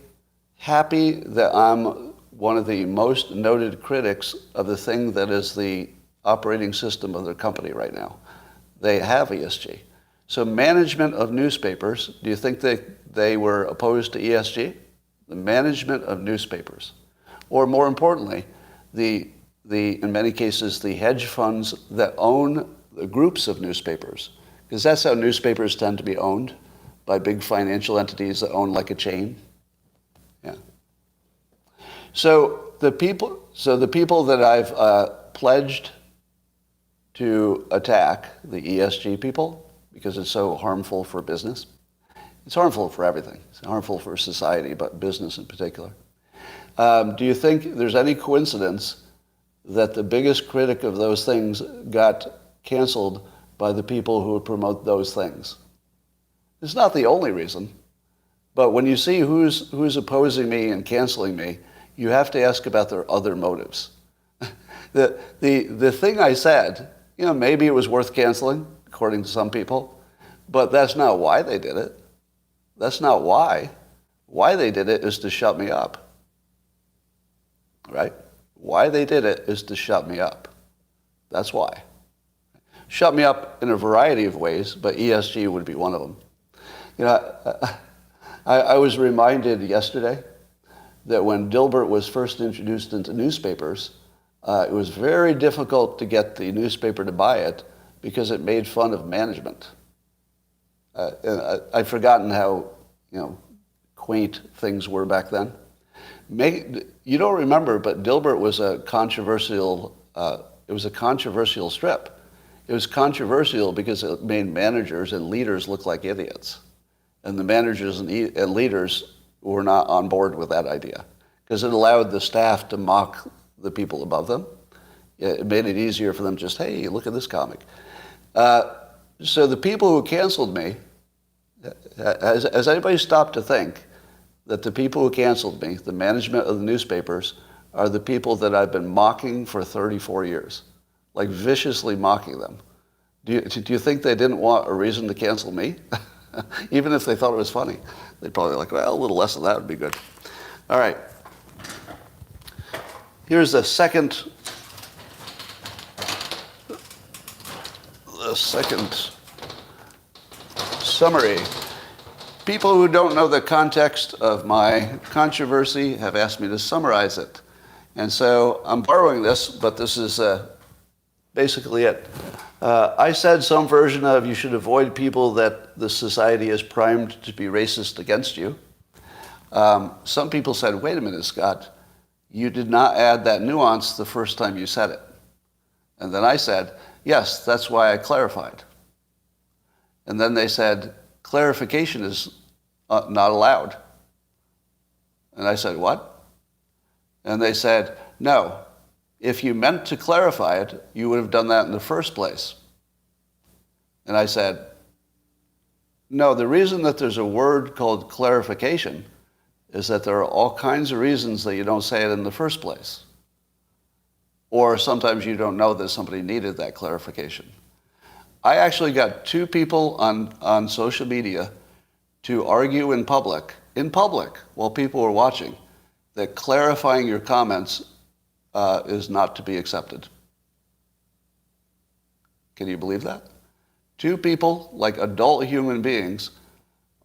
happy that I'm one of the most noted critics of the thing that is the operating system of their company right now? They have ESG. So management of newspapers, do you think they were opposed to ESG? The management of newspapers. Or more importantly, in many cases, the hedge funds that own the groups of newspapers. Because that's how newspapers tend to be owned, by big financial entities that own like a chain. Yeah. So the people that I've pledged to attack, the ESG people, because it's so harmful for business. It's harmful for everything. It's harmful for society, but business in particular. Do you think there's any coincidence that the biggest critic of those things got canceled by the people who promote those things? It's not the only reason, but when you see who's opposing me and canceling me, you have to ask about their other motives. The thing I said, maybe it was worth canceling, according to some people, but that's not why they did it. That's not why. Why they did it is to shut me up. Right? Why they did it is to shut me up. That's why. Shut me up in a variety of ways, but ESG would be one of them. I was reminded yesterday that when Dilbert was first introduced into newspapers, it was very difficult to get the newspaper to buy it because it made fun of management. I've forgotten how quaint things were back then. You don't remember, but Dilbert was a controversial. It was a controversial strip. It was controversial because it made managers and leaders look like idiots, and the managers and leaders were not on board with that idea because it allowed the staff to mock the people above them. It made it easier for them just, hey, look at this comic. So the people who canceled me, has anybody stopped to think that the people who canceled me, the management of the newspapers, are the people that I've been mocking for 34 years, like viciously mocking them? Do you think they didn't want a reason to cancel me? Even if they thought it was funny. They'd probably like, well, a little less of that would be good. All right. Here's the second summary. People who don't know the context of my controversy have asked me to summarize it. And so I'm borrowing this, but this is basically it. I said some version of you should avoid people that the society is primed to be racist against you. Some people said, wait a minute, Scott, you did not add that nuance the first time you said it. And then I said, yes, that's why I clarified. And then they said, clarification is not allowed. And I said, what? And they said, no, if you meant to clarify it, you would have done that in the first place. And I said, no, the reason that there's a word called clarification is that there are all kinds of reasons that you don't say it in the first place. Or sometimes you don't know that somebody needed that clarification. I actually got 2 people on social media to argue in public, while people were watching, that clarifying your comments is not to be accepted. Can you believe that? 2 people, like adult human beings,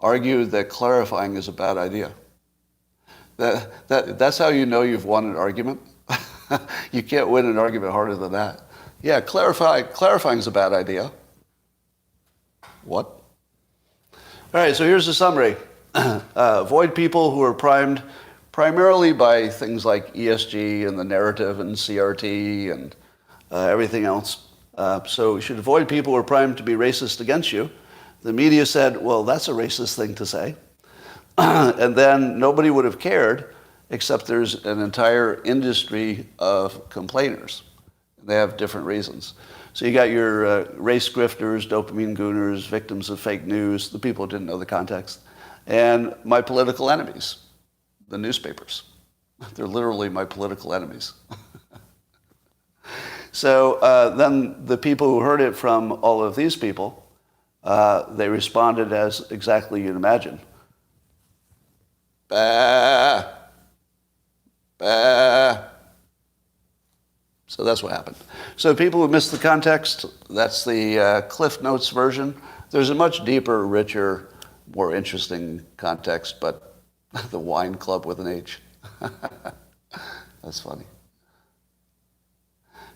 argued that clarifying is a bad idea. That's how you know you've won an argument. You can't win an argument harder than that. Yeah, clarifying is a bad idea. What? All right, so here's the summary. Avoid people who are primed primarily by things like ESG and the narrative and CRT and everything else. So you should avoid people who are primed to be racist against you. The media said, well, that's a racist thing to say. And then nobody would have cared, except there's an entire industry of complainers. They have different reasons. So you got your race grifters, dopamine gooners, victims of fake news, the people who didn't know the context, and my political enemies, the newspapers. They're literally my political enemies. So then the people who heard it from all of these people, they responded as exactly you'd imagine. Bah. Bah. So that's what happened. So people who missed the context, that's the Cliff Notes version. There's a much deeper, richer, more interesting context, but the wine club with an H. That's funny.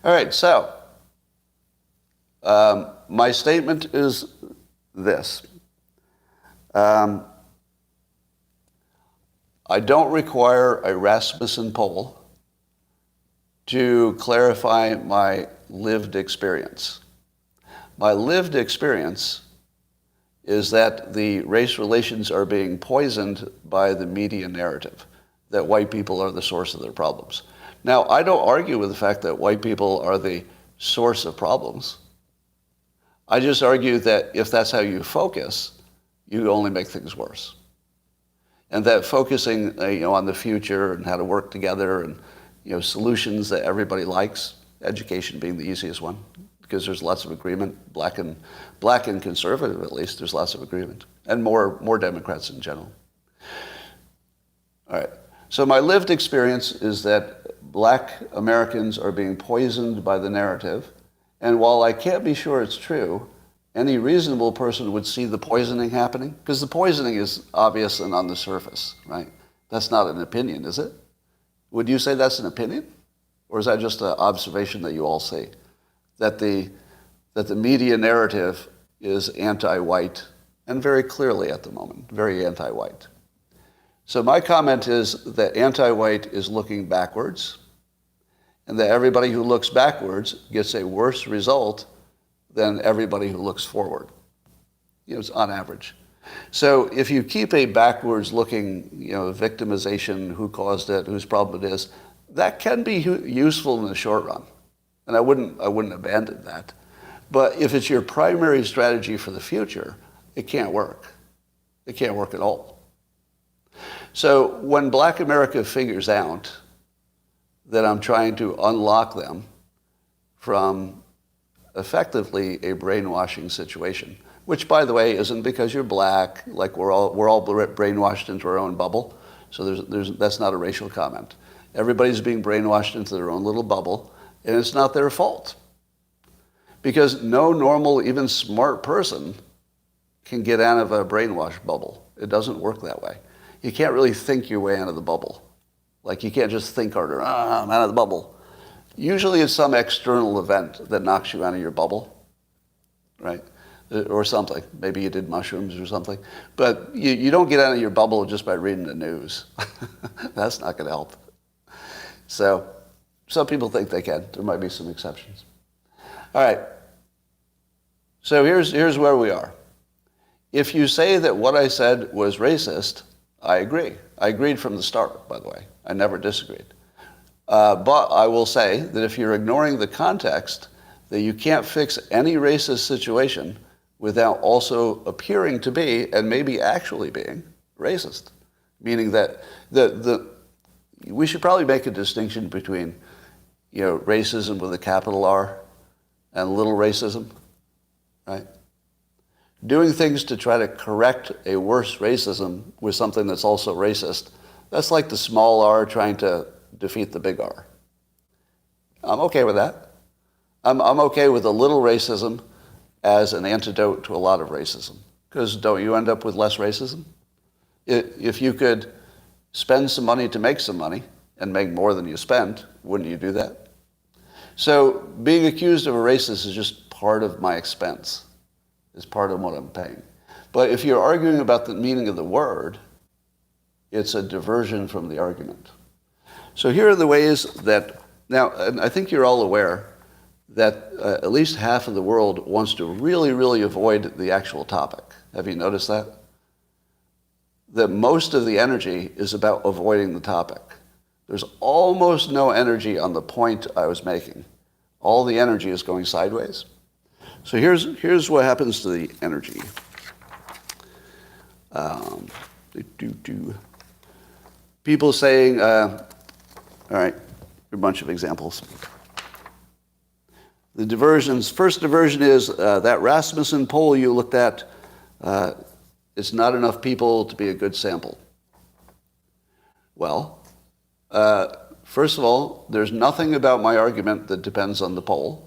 All right, so my statement is this. I don't require a Rasmussen poll to clarify my lived experience. My lived experience is that the race relations are being poisoned by the media narrative, that white people are the source of their problems. Now, I don't argue with the fact that white people are the source of problems. I just argue that if that's how you focus, you only make things worse. And that focusing on the future and how to work together and solutions that everybody likes, education being the easiest one, because there's lots of agreement, black and conservative at least, there's lots of agreement, and more Democrats in general. All right, so my lived experience is that black Americans are being poisoned by the narrative, and while I can't be sure it's true, any reasonable person would see the poisoning happening, because the poisoning is obvious and on the surface, right? That's not an opinion, is it? Would you say that's an opinion? Or is that just an observation that you all see? That the media narrative is anti-white, and very clearly at the moment, very anti-white. So my comment is that anti-white is looking backwards, and that everybody who looks backwards gets a worse result than everybody who looks forward. It's on average. So if you keep a backwards-looking, victimization, who caused it, whose problem it is, that can be useful in the short run, and I wouldn't abandon that. But if it's your primary strategy for the future, it can't work. It can't work at all. So when Black America figures out that I'm trying to unlock them from effectively a brainwashing situation, which, by the way, isn't because you're black, like we're all brainwashed into our own bubble. So that's not a racial comment. Everybody's being brainwashed into their own little bubble, and it's not their fault. Because no normal, even smart person can get out of a brainwash bubble. It doesn't work that way. You can't really think your way out of the bubble. Like you can't just think harder, I'm out of the bubble. Usually it's some external event that knocks you out of your bubble, right? Or something. Maybe you did mushrooms or something. But you don't get out of your bubble just by reading the news. That's not going to help. So some people think they can. There might be some exceptions. All right. So here's where we are. If you say that what I said was racist, I agree. I agreed from the start, by the way. I never disagreed. But I will say that if you're ignoring the context, that you can't fix any racist situation without also appearing to be, and maybe actually being, racist. Meaning that we should probably make a distinction between, racism with a capital R and little racism, right? Doing things to try to correct a worse racism with something that's also racist, that's like the small r trying to defeat the big R. I'm okay with that. I'm okay with a little racism as an antidote to a lot of racism. Because don't you end up with less racism? If you could spend some money to make some money and make more than you spend, wouldn't you do that? So being accused of a racist is just part of my expense. It's part of what I'm paying. But if you're arguing about the meaning of the word, it's a diversion from the argument. So here are the ways that, now, and I think you're all aware that at least half of the world wants to really, really avoid the actual topic. Have you noticed that? That most of the energy is about avoiding the topic. There's almost no energy on the point I was making. All the energy is going sideways. So here's what happens to the energy. People saying, all right, a bunch of examples. The diversions, first diversion is that Rasmussen poll you looked at, it's not enough people to be a good sample. Well, first of all, there's nothing about my argument that depends on the poll.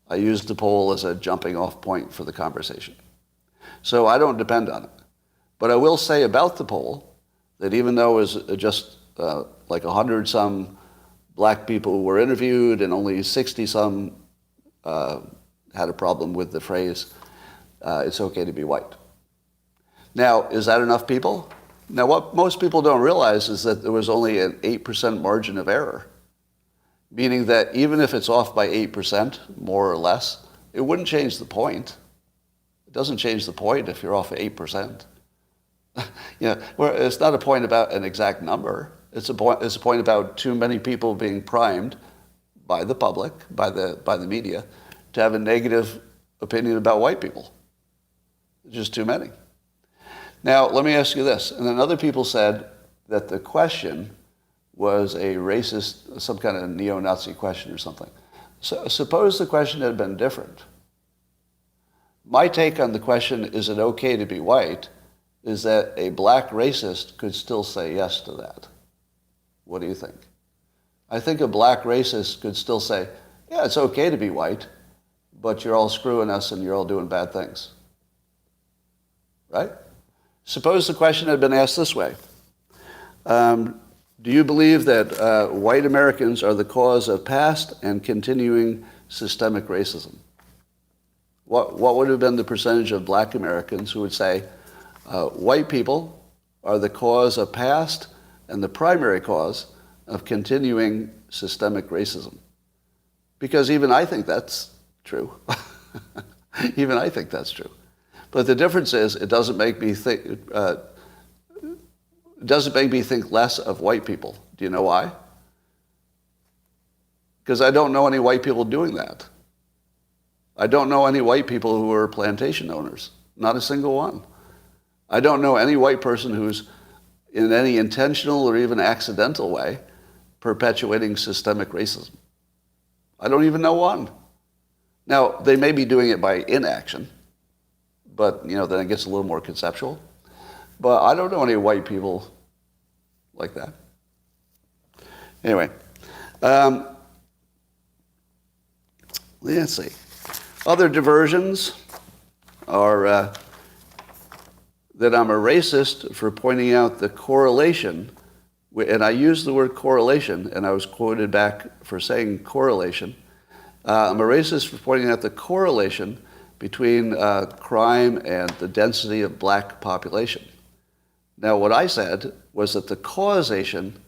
I used the poll as a jumping off point for the conversation. So I don't depend on it. But I will say about the poll that even though it was just like 100-some black people who were interviewed and only 60-some had a problem with the phrase, it's okay to be white. Now, is that enough people? Now, what most people don't realize is that there was only an 8% margin of error, meaning that even if it's off by 8%, more or less, it wouldn't change the point. It doesn't change the point if you're off 8%. Well, it's not a point about an exact number. It's a point about too many people being primed by the public, by the media, to have a negative opinion about white people. Just too many. Now, let me ask you this. And then other people said that the question was a racist, some kind of neo-Nazi question or something. So suppose the question had been different. My take on the question, is it okay to be white, is that a black racist could still say yes to that. What do you think? I think a black racist could still say, yeah, it's okay to be white, but you're all screwing us and you're all doing bad things. Right? Suppose the question had been asked this way. Do you believe that white Americans are the cause of past and continuing systemic racism? What would have been the percentage of black Americans who would say white people are the cause of past and the primary cause of continuing systemic racism? Because even I think that's true. Even I think that's true. But the difference is it doesn't make me think less of white people. Do you know why? Because I don't know any white people doing that. I don't know any white people who are plantation owners. Not a single one. I don't know any white person who's in any intentional or even accidental way perpetuating systemic racism. I don't even know one. Now, they may be doing it by inaction, but then it gets a little more conceptual. But I don't know any white people like that. Anyway, let's see. Other diversions are that I'm a racist for pointing out the correlation And I used the word correlation, and I was quoted back for saying correlation. I'm a racist for pointing out the correlation between crime and the density of black population. Now, what I said was that the causation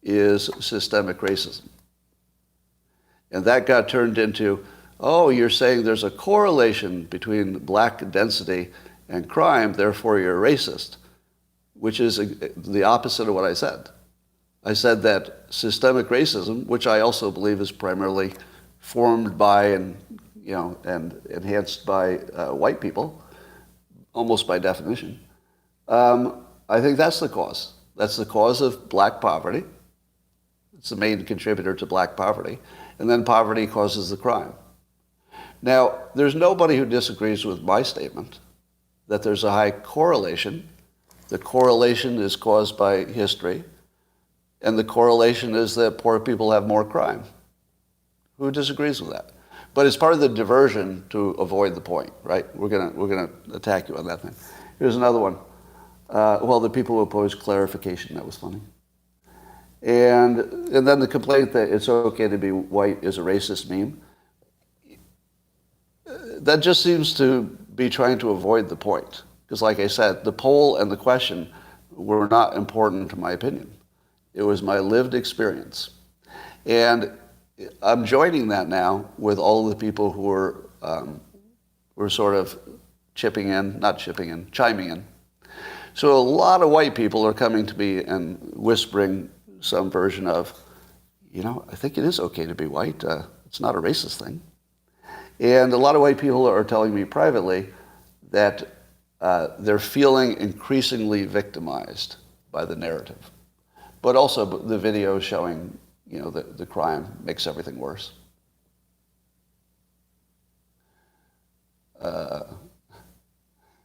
is systemic racism. And that got turned into, oh, you're saying there's a correlation between black density and crime, therefore you're a racist, which is the opposite of what I said. I said that systemic racism, which I also believe is primarily formed by and enhanced by white people, almost by definition, I think that's the cause. That's the cause of black poverty. It's the main contributor to black poverty. And then poverty causes the crime. Now, there's nobody who disagrees with my statement that there's a high correlation. The correlation is caused by history, and the correlation is that poor people have more crime. Who disagrees with that? But it's part of the diversion to avoid the point, right? We're gonna attack you on that thing. Here's another one. The people who oppose clarification, that was funny. And then the complaint that it's okay to be white is a racist meme. That just seems to be trying to avoid the point. Because like I said, the poll and the question were not important to my opinion. It was my lived experience. And I'm joining that now with all of the people who were sort of chiming in. So a lot of white people are coming to me and whispering some version of, I think it is okay to be white. It's not a racist thing. And a lot of white people are telling me privately that they're feeling increasingly victimized by the narrative. But also the video showing, the crime makes everything worse.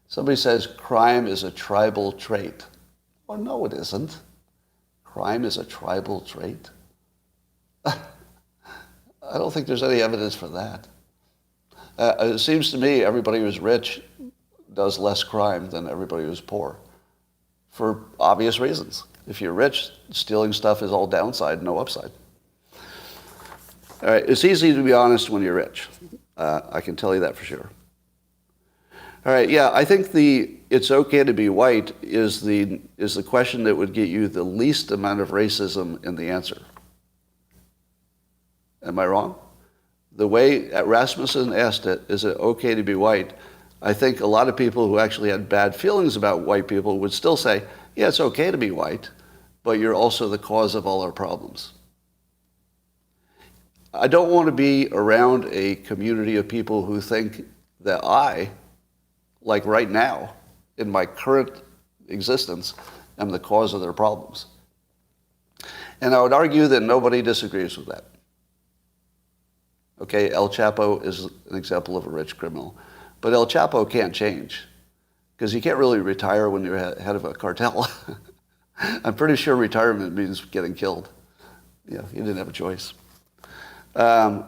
Somebody says crime is a tribal trait. Well, no, it isn't. Crime is a tribal trait. I don't think there's any evidence for that. It seems to me everybody who's rich does less crime than everybody who's poor, for obvious reasons. If you're rich, stealing stuff is all downside, no upside. All right, it's easy to be honest when you're rich. I can tell you that for sure. All right, yeah, I think it's okay to be white is the question that would get you the least amount of racism in the answer. Am I wrong? The way Rasmussen asked it, is it okay to be white? I think a lot of people who actually had bad feelings about white people would still say, yeah, it's okay to be white, but you're also the cause of all our problems. I don't want to be around a community of people who think that I, like right now, in my current existence, am the cause of their problems. And I would argue that nobody disagrees with that. Okay, El Chapo is an example of a rich criminal. But El Chapo can't change, because you can't really retire when you're head of a cartel. I'm pretty sure retirement means getting killed. Yeah, you didn't have a choice.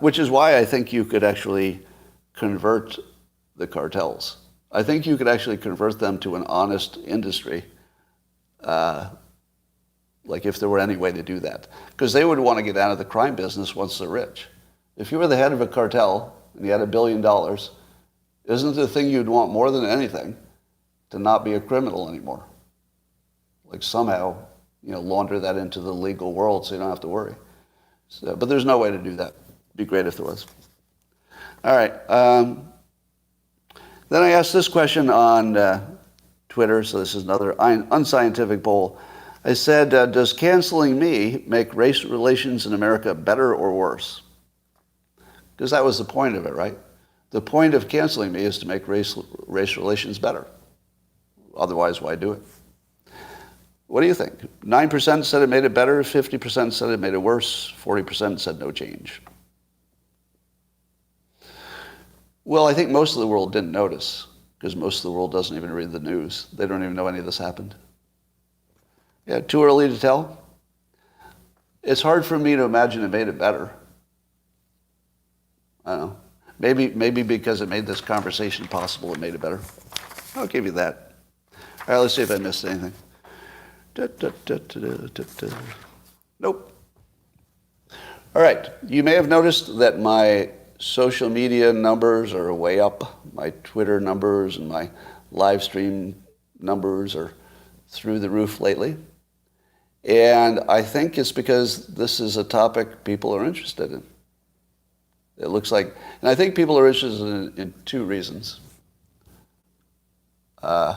Which is why I think you could actually convert the cartels. I think you could actually convert them to an honest industry, like if there were any way to do that. Because they would want to get out of the crime business once they're rich. If you were the head of a cartel and you had $1 billion, isn't the thing you'd want more than anything to not be a criminal anymore? Like somehow, launder that into the legal world so you don't have to worry. So, but there's no way to do that. It'd be great if there was. All right. Then I asked this question on Twitter, so this is another unscientific poll. I said, does canceling me make race relations in America better or worse? Because that was the point of it, right? The point of canceling me is to make race relations better. Otherwise, why do it? What do you think? 9% said it made it better, 50% said it made it worse, 40% said no change. Well, I think most of the world didn't notice, because most of the world doesn't even read the news. They don't even know any of this happened. Yeah, too early to tell? It's hard for me to imagine it made it better. I don't know. Maybe because it made this conversation possible, it made it better. I'll give you that. All right, let's see if I missed anything. Nope. All right. You may have noticed that my social media numbers are way up. My Twitter numbers and my live stream numbers are through the roof lately. And I think it's because this is a topic people are interested in. It looks like, and I think people are interested in two reasons. They're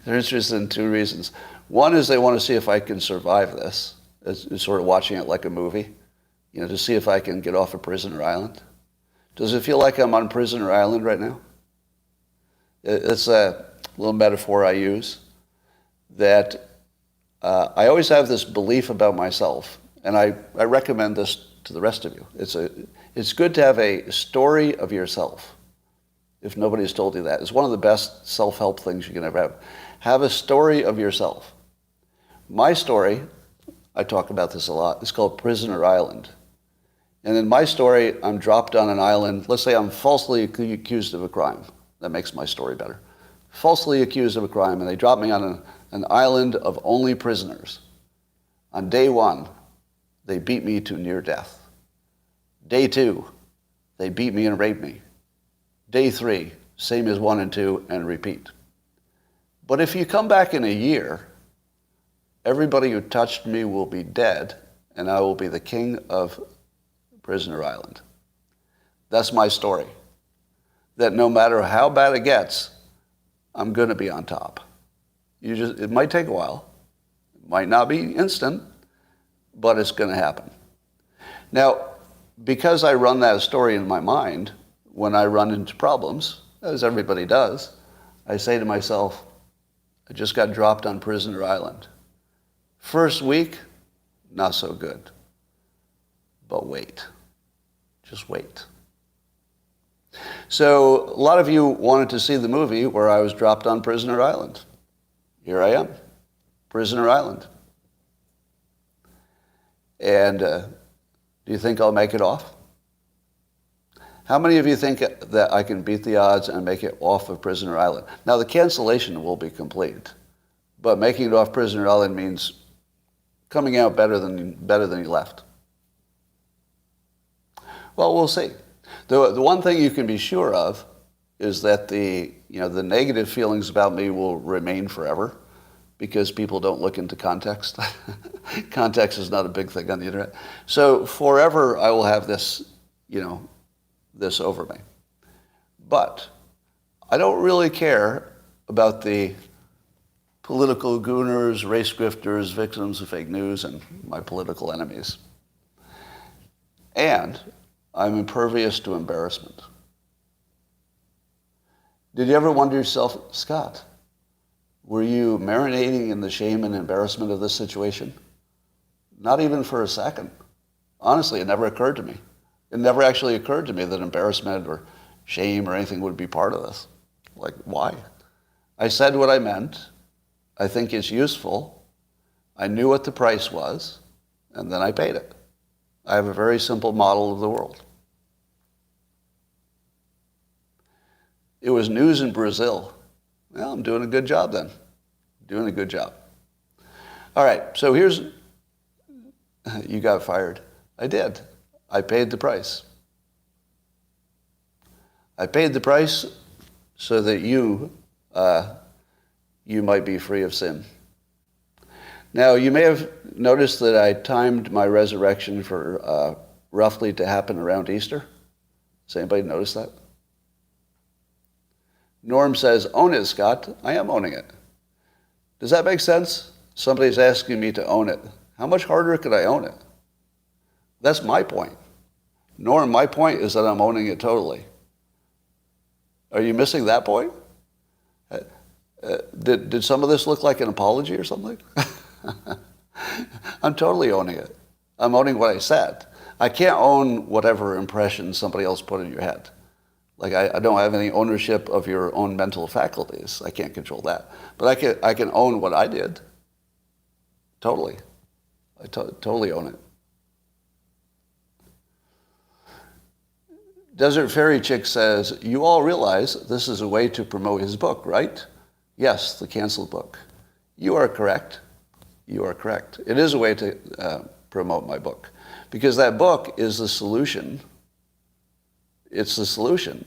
interested in two reasons. One is they want to see if I can survive this. It's sort of watching it like a movie, to see if I can get off of Prisoner Island. Does it feel like I'm on Prisoner Island right now? It's a little metaphor I use that I always have this belief about myself, and I recommend this to the rest of you. It's good to have a story of yourself. If nobody's told you that, it's one of the best self-help things you can ever have. Have a story of yourself. My story, I talk about this a lot, it's called Prisoner Island. And in my story, I'm dropped on an island. Let's say I'm falsely accused of a crime. That makes my story better. Falsely accused of a crime, and they drop me on an island of only prisoners. On day one, they beat me to near death. Day two, they beat me and raped me. Day three, same as 1 and 2, and repeat. But if you come back in a year, everybody who touched me will be dead, and I will be the king of Prisoner Island. That's my story. That no matter how bad it gets, I'm going to be on top. It might take a while. It might not be instant, but it's going to happen. Now, because I run that story in my mind, when I run into problems, as everybody does, I say to myself, I just got dropped on Prisoner Island. First week, not so good. But wait. Just wait. So a lot of you wanted to see the movie where I was dropped on Prisoner Island. Here I am, Prisoner Island. And do you think I'll make it off? How many of you think that I can beat the odds and make it off of Prisoner Island? Now, the cancellation will be complete, but making it off Prisoner Island means coming out better than you left. Well, we'll see. The one thing you can be sure of is that the negative feelings about me will remain forever because people don't look into context. Context is not a big thing on the internet. So forever I will have this, this over me. But I don't really care about the political gooners, race grifters, victims of fake news, and my political enemies. And I'm impervious to embarrassment. Did you ever wonder yourself, Scott, were you marinating in the shame and embarrassment of this situation? Not even for a second. Honestly, it never occurred to me. It never actually occurred to me that embarrassment or shame or anything would be part of this. Like, why? I said what I meant. I think it's useful. I knew what the price was, and then I paid it. I have a very simple model of the world. It was news in Brazil. Well, I'm doing a good job then. Doing a good job. All right, so you got fired. I did. I paid the price. I paid the price so that you might be free of sin. Now, you may have noticed that I timed my resurrection for roughly to happen around Easter. Does anybody notice that? Norm says, own it, Scott. I am owning it. Does that make sense? Somebody's asking me to own it. How much harder could I own it? That's my point. Norm, my point is that I'm owning it totally. Are you missing that point? Did some of this look like an apology or something? I'm totally owning it. I'm owning what I said. I can't own whatever impression somebody else put in your head. Like I don't have any ownership of your own mental faculties. I can't control that. But I can own what I did. Totally. I totally own it. Desert Fairy Chick says, you all realize this is a way to promote his book, right? Yes, the canceled book. You are correct. You are correct. It is a way to promote my book, because that book is the solution. It's the solution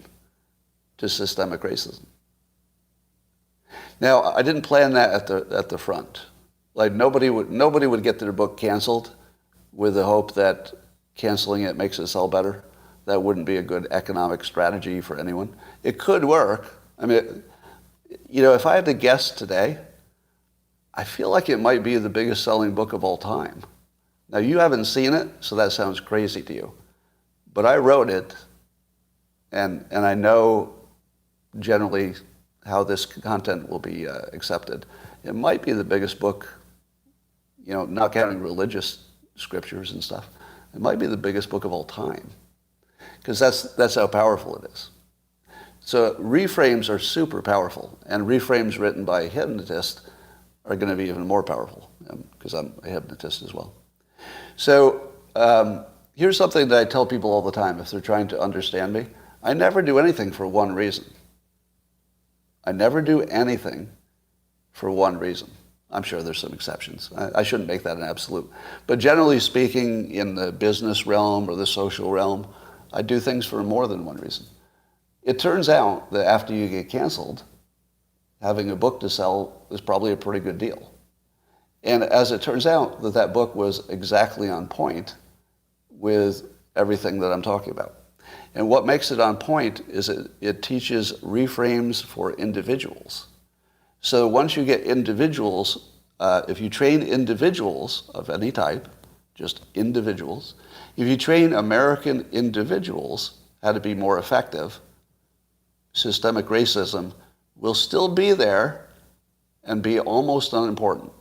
to systemic racism. Now, I didn't plan that at the front. Like nobody would get their book canceled with the hope that canceling it makes it sell better. That wouldn't be a good economic strategy for anyone. It could work. I mean, if I had to guess today, I feel like it might be the biggest selling book of all time. Now, you haven't seen it, so that sounds crazy to you. But I wrote it, and I know generally how this content will be accepted. It might be the biggest book, not counting religious scriptures and stuff. It might be the biggest book of all time, because that's how powerful it is. So reframes are super powerful, and reframes written by a hypnotist are going to be even more powerful, because I'm a hypnotist as well. So here's something that I tell people all the time if they're trying to understand me. I never do anything for one reason. I never do anything for one reason. I'm sure there's some exceptions. I shouldn't make that an absolute. But generally speaking, in the business realm or the social realm, I do things for more than one reason. It turns out that after you get canceled, having a book to sell is probably a pretty good deal. And as it turns out, that book was exactly on point with everything that I'm talking about. And what makes it on point is it teaches reframes for individuals. So once you get individuals, if you train individuals of any type, just individuals, if you train American individuals how to be more effective, systemic racism will still be there and be almost unimportant.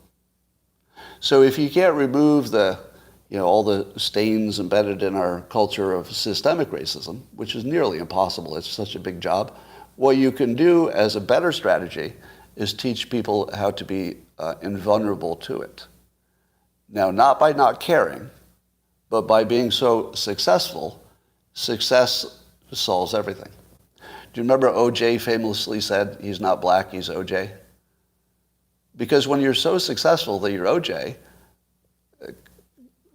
So if you can't remove all the stains embedded in our culture of systemic racism, which is nearly impossible, it's such a big job, what you can do as a better strategy is teach people how to be invulnerable to it. Now, not by not caring, but by being so successful, success solves everything. Do you remember OJ famously said, he's not black, he's OJ? Because when you're so successful that you're OJ,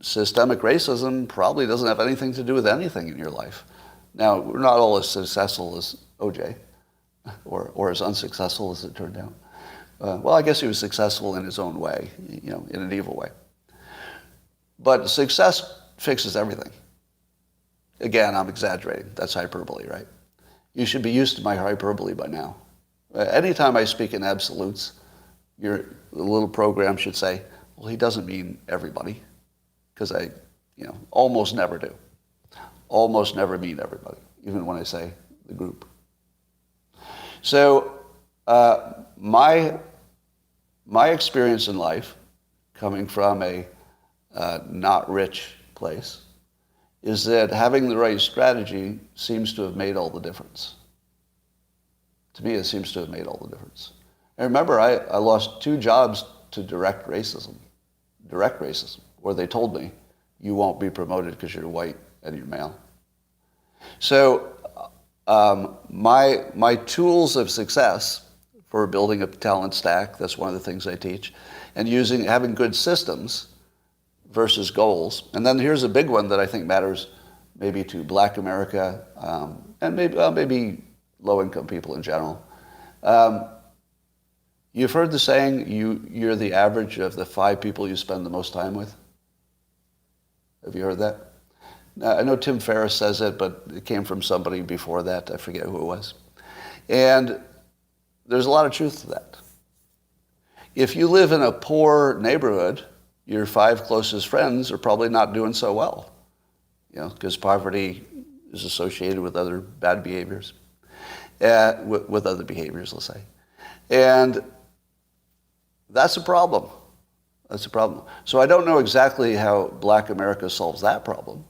systemic racism probably doesn't have anything to do with anything in your life. Now, we're not all as successful as OJ, or as unsuccessful as it turned out. Well, I guess he was successful in his own way, in an evil way. But success fixes everything. Again, I'm exaggerating. That's hyperbole, right? You should be used to my hyperbole by now. Anytime I speak in absolutes, the little program should say, well, he doesn't mean everybody, because I almost never do. Almost never mean everybody, even when I say the group. So my experience in life, coming from a not rich place, is that having the right strategy seems to have made all the difference. To me, it seems to have made all the difference. And remember, I lost 2 jobs to direct racism, where they told me, you won't be promoted because you're white and you're male. So my tools of success for building a talent stack, that's one of the things I teach, and having good systems versus goals. And then here's a big one that I think matters maybe to Black America and maybe low-income people in general. You've heard the saying, you're the average of the 5 people you spend the most time with? Have you heard that? I know Tim Ferriss says it, but it came from somebody before that. I forget who it was. And there's a lot of truth to that. If you live in a poor neighborhood, your 5 closest friends are probably not doing so well, because poverty is associated with other bad behaviors, with other behaviors, let's say. And that's a problem. That's a problem. So I don't know exactly how Black America solves that problem,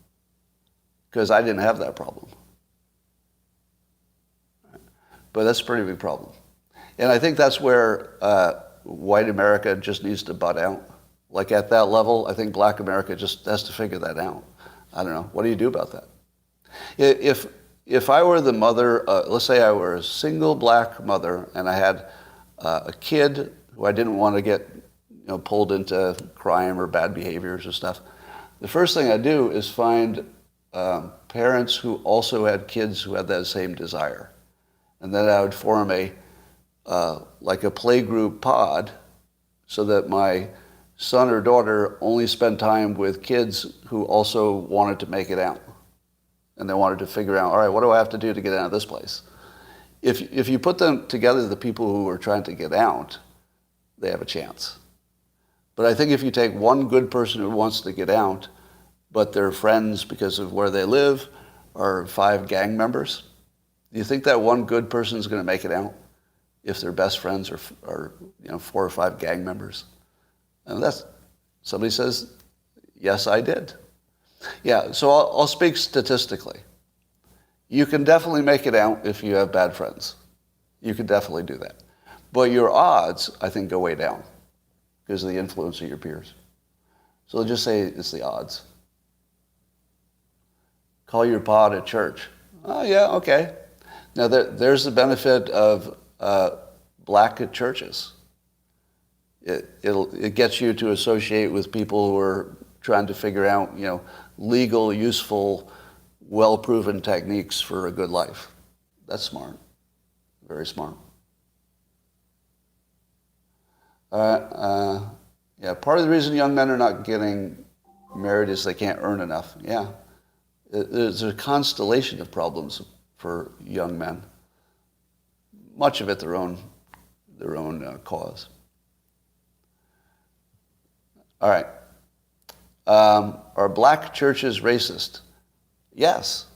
because I didn't have that problem. But that's a pretty big problem. And I think that's where white America just needs to butt out. Like at that level, I think Black America just has to figure that out. I don't know. What do you do about that? If I were the mother, let's say I were a single Black mother and I had a kid who I didn't want to get pulled into crime or bad behaviors or stuff, the first thing I do is find parents who also had kids who had that same desire. And then I would form like a playgroup pod so that my son or daughter only spent time with kids who also wanted to make it out. And they wanted to figure out, all right, what do I have to do to get out of this place? If you put them together, the people who are trying to get out, they have a chance. But I think if you take one good person who wants to get out, but their friends, because of where they live, are 5 gang members, do you think that one good person is going to make it out if their best friends are 4 or 5 gang members? And somebody says, yes, I did. Yeah, so I'll speak statistically. You can definitely make it out if you have bad friends. You can definitely do that. But your odds, I think, go way down because of the influence of your peers. So let's just say it's the odds. Call your pod at church. Oh, yeah, okay. Now, there's the benefit of black at churches. It gets you to associate with people who are trying to figure out, legal, useful, well-proven techniques for a good life. That's smart. Very smart. Part of the reason young men are not getting married is they can't earn enough. Yeah. There's a constellation of problems for young men. Much of it their own cause. All right. Are black churches racist? Yes.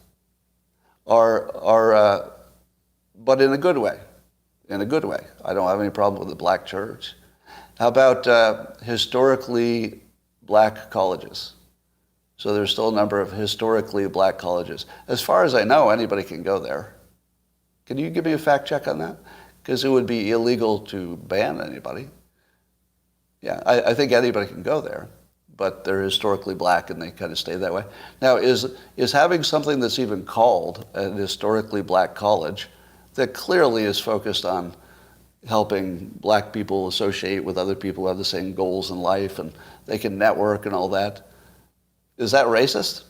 But in a good way. In a good way. I don't have any problem with the black church. How about historically black colleges? So there's still a number of historically black colleges. As far as I know, anybody can go there. Can you give me a fact check on that? Because it would be illegal to ban anybody. Yeah, I think anybody can go there, but they're historically black and they kind of stay that way. Now, is having something that's even called an historically black college that clearly is focused on helping black people associate with other people who have the same goals in life and they can network and all that, is that racist?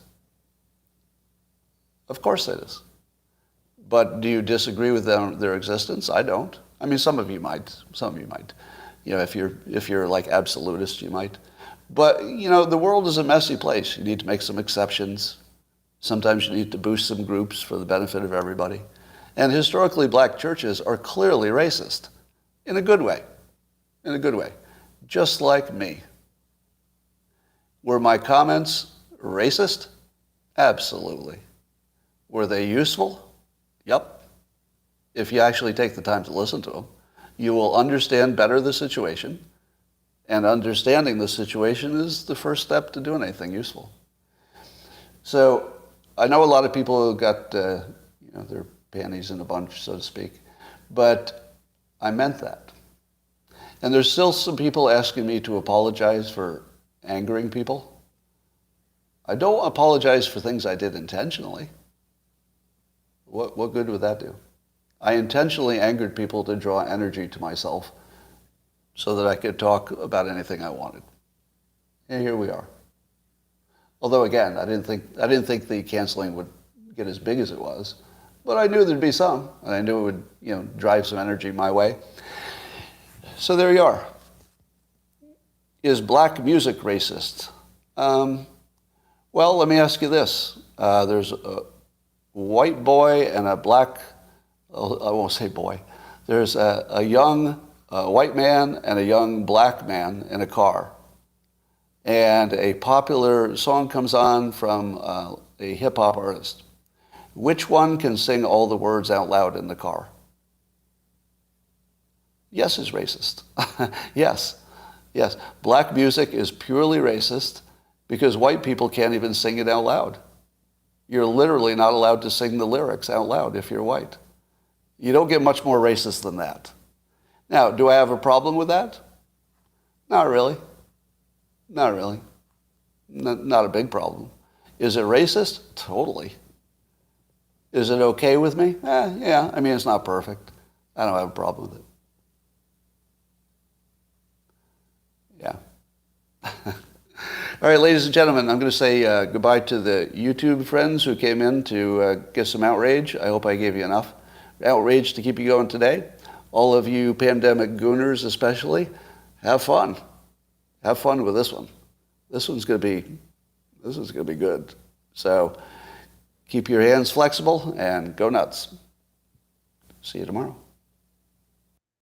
Of course it is. But do you disagree with their existence? I don't. I mean, some of you might. Some of you might. If you're like absolutist, you might. But, the world is a messy place. You need to make some exceptions. Sometimes you need to boost some groups for the benefit of everybody. And historically black churches are clearly racist. In a good way. In a good way. Just like me. Were my comments racist? Absolutely. Were they useful? Yep. If you actually take the time to listen to them, you will understand better the situation. And understanding the situation is the first step to doing anything useful. So I know a lot of people who got their panties in a bunch, so to speak. But I meant that. And there's still some people asking me to apologize for angering people. I don't apologize for things I did intentionally. What good would that do? I intentionally angered people to draw energy to myself so that I could talk about anything I wanted. And here we are. Although again, I didn't think the canceling would get as big as it was, but I knew there'd be some, and I knew it would drive some energy my way. So there you are. Is black music racist? Well, let me ask you this. There's a white boy and a black, I won't say boy. There's a young white man and a young black man in a car. And a popular song comes on from a hip-hop artist. Which one can sing all the words out loud in the car? Yes is racist. Yes. Black music is purely racist because white people can't even sing it out loud. You're literally not allowed to sing the lyrics out loud if you're white. You don't get much more racist than that. Now, do I have a problem with that? Not really. Not really. Not a big problem. Is it racist? Totally. Is it okay with me? Yeah. I mean, it's not perfect. I don't have a problem with it. Yeah. All right, ladies and gentlemen, I'm going to say goodbye to the YouTube friends who came in to get some outrage. I hope I gave you enough outrage to keep you going today. All of you pandemic gooners especially, have fun. Have fun with this one. This one's going to be good. So keep your hands flexible and go nuts. See you tomorrow.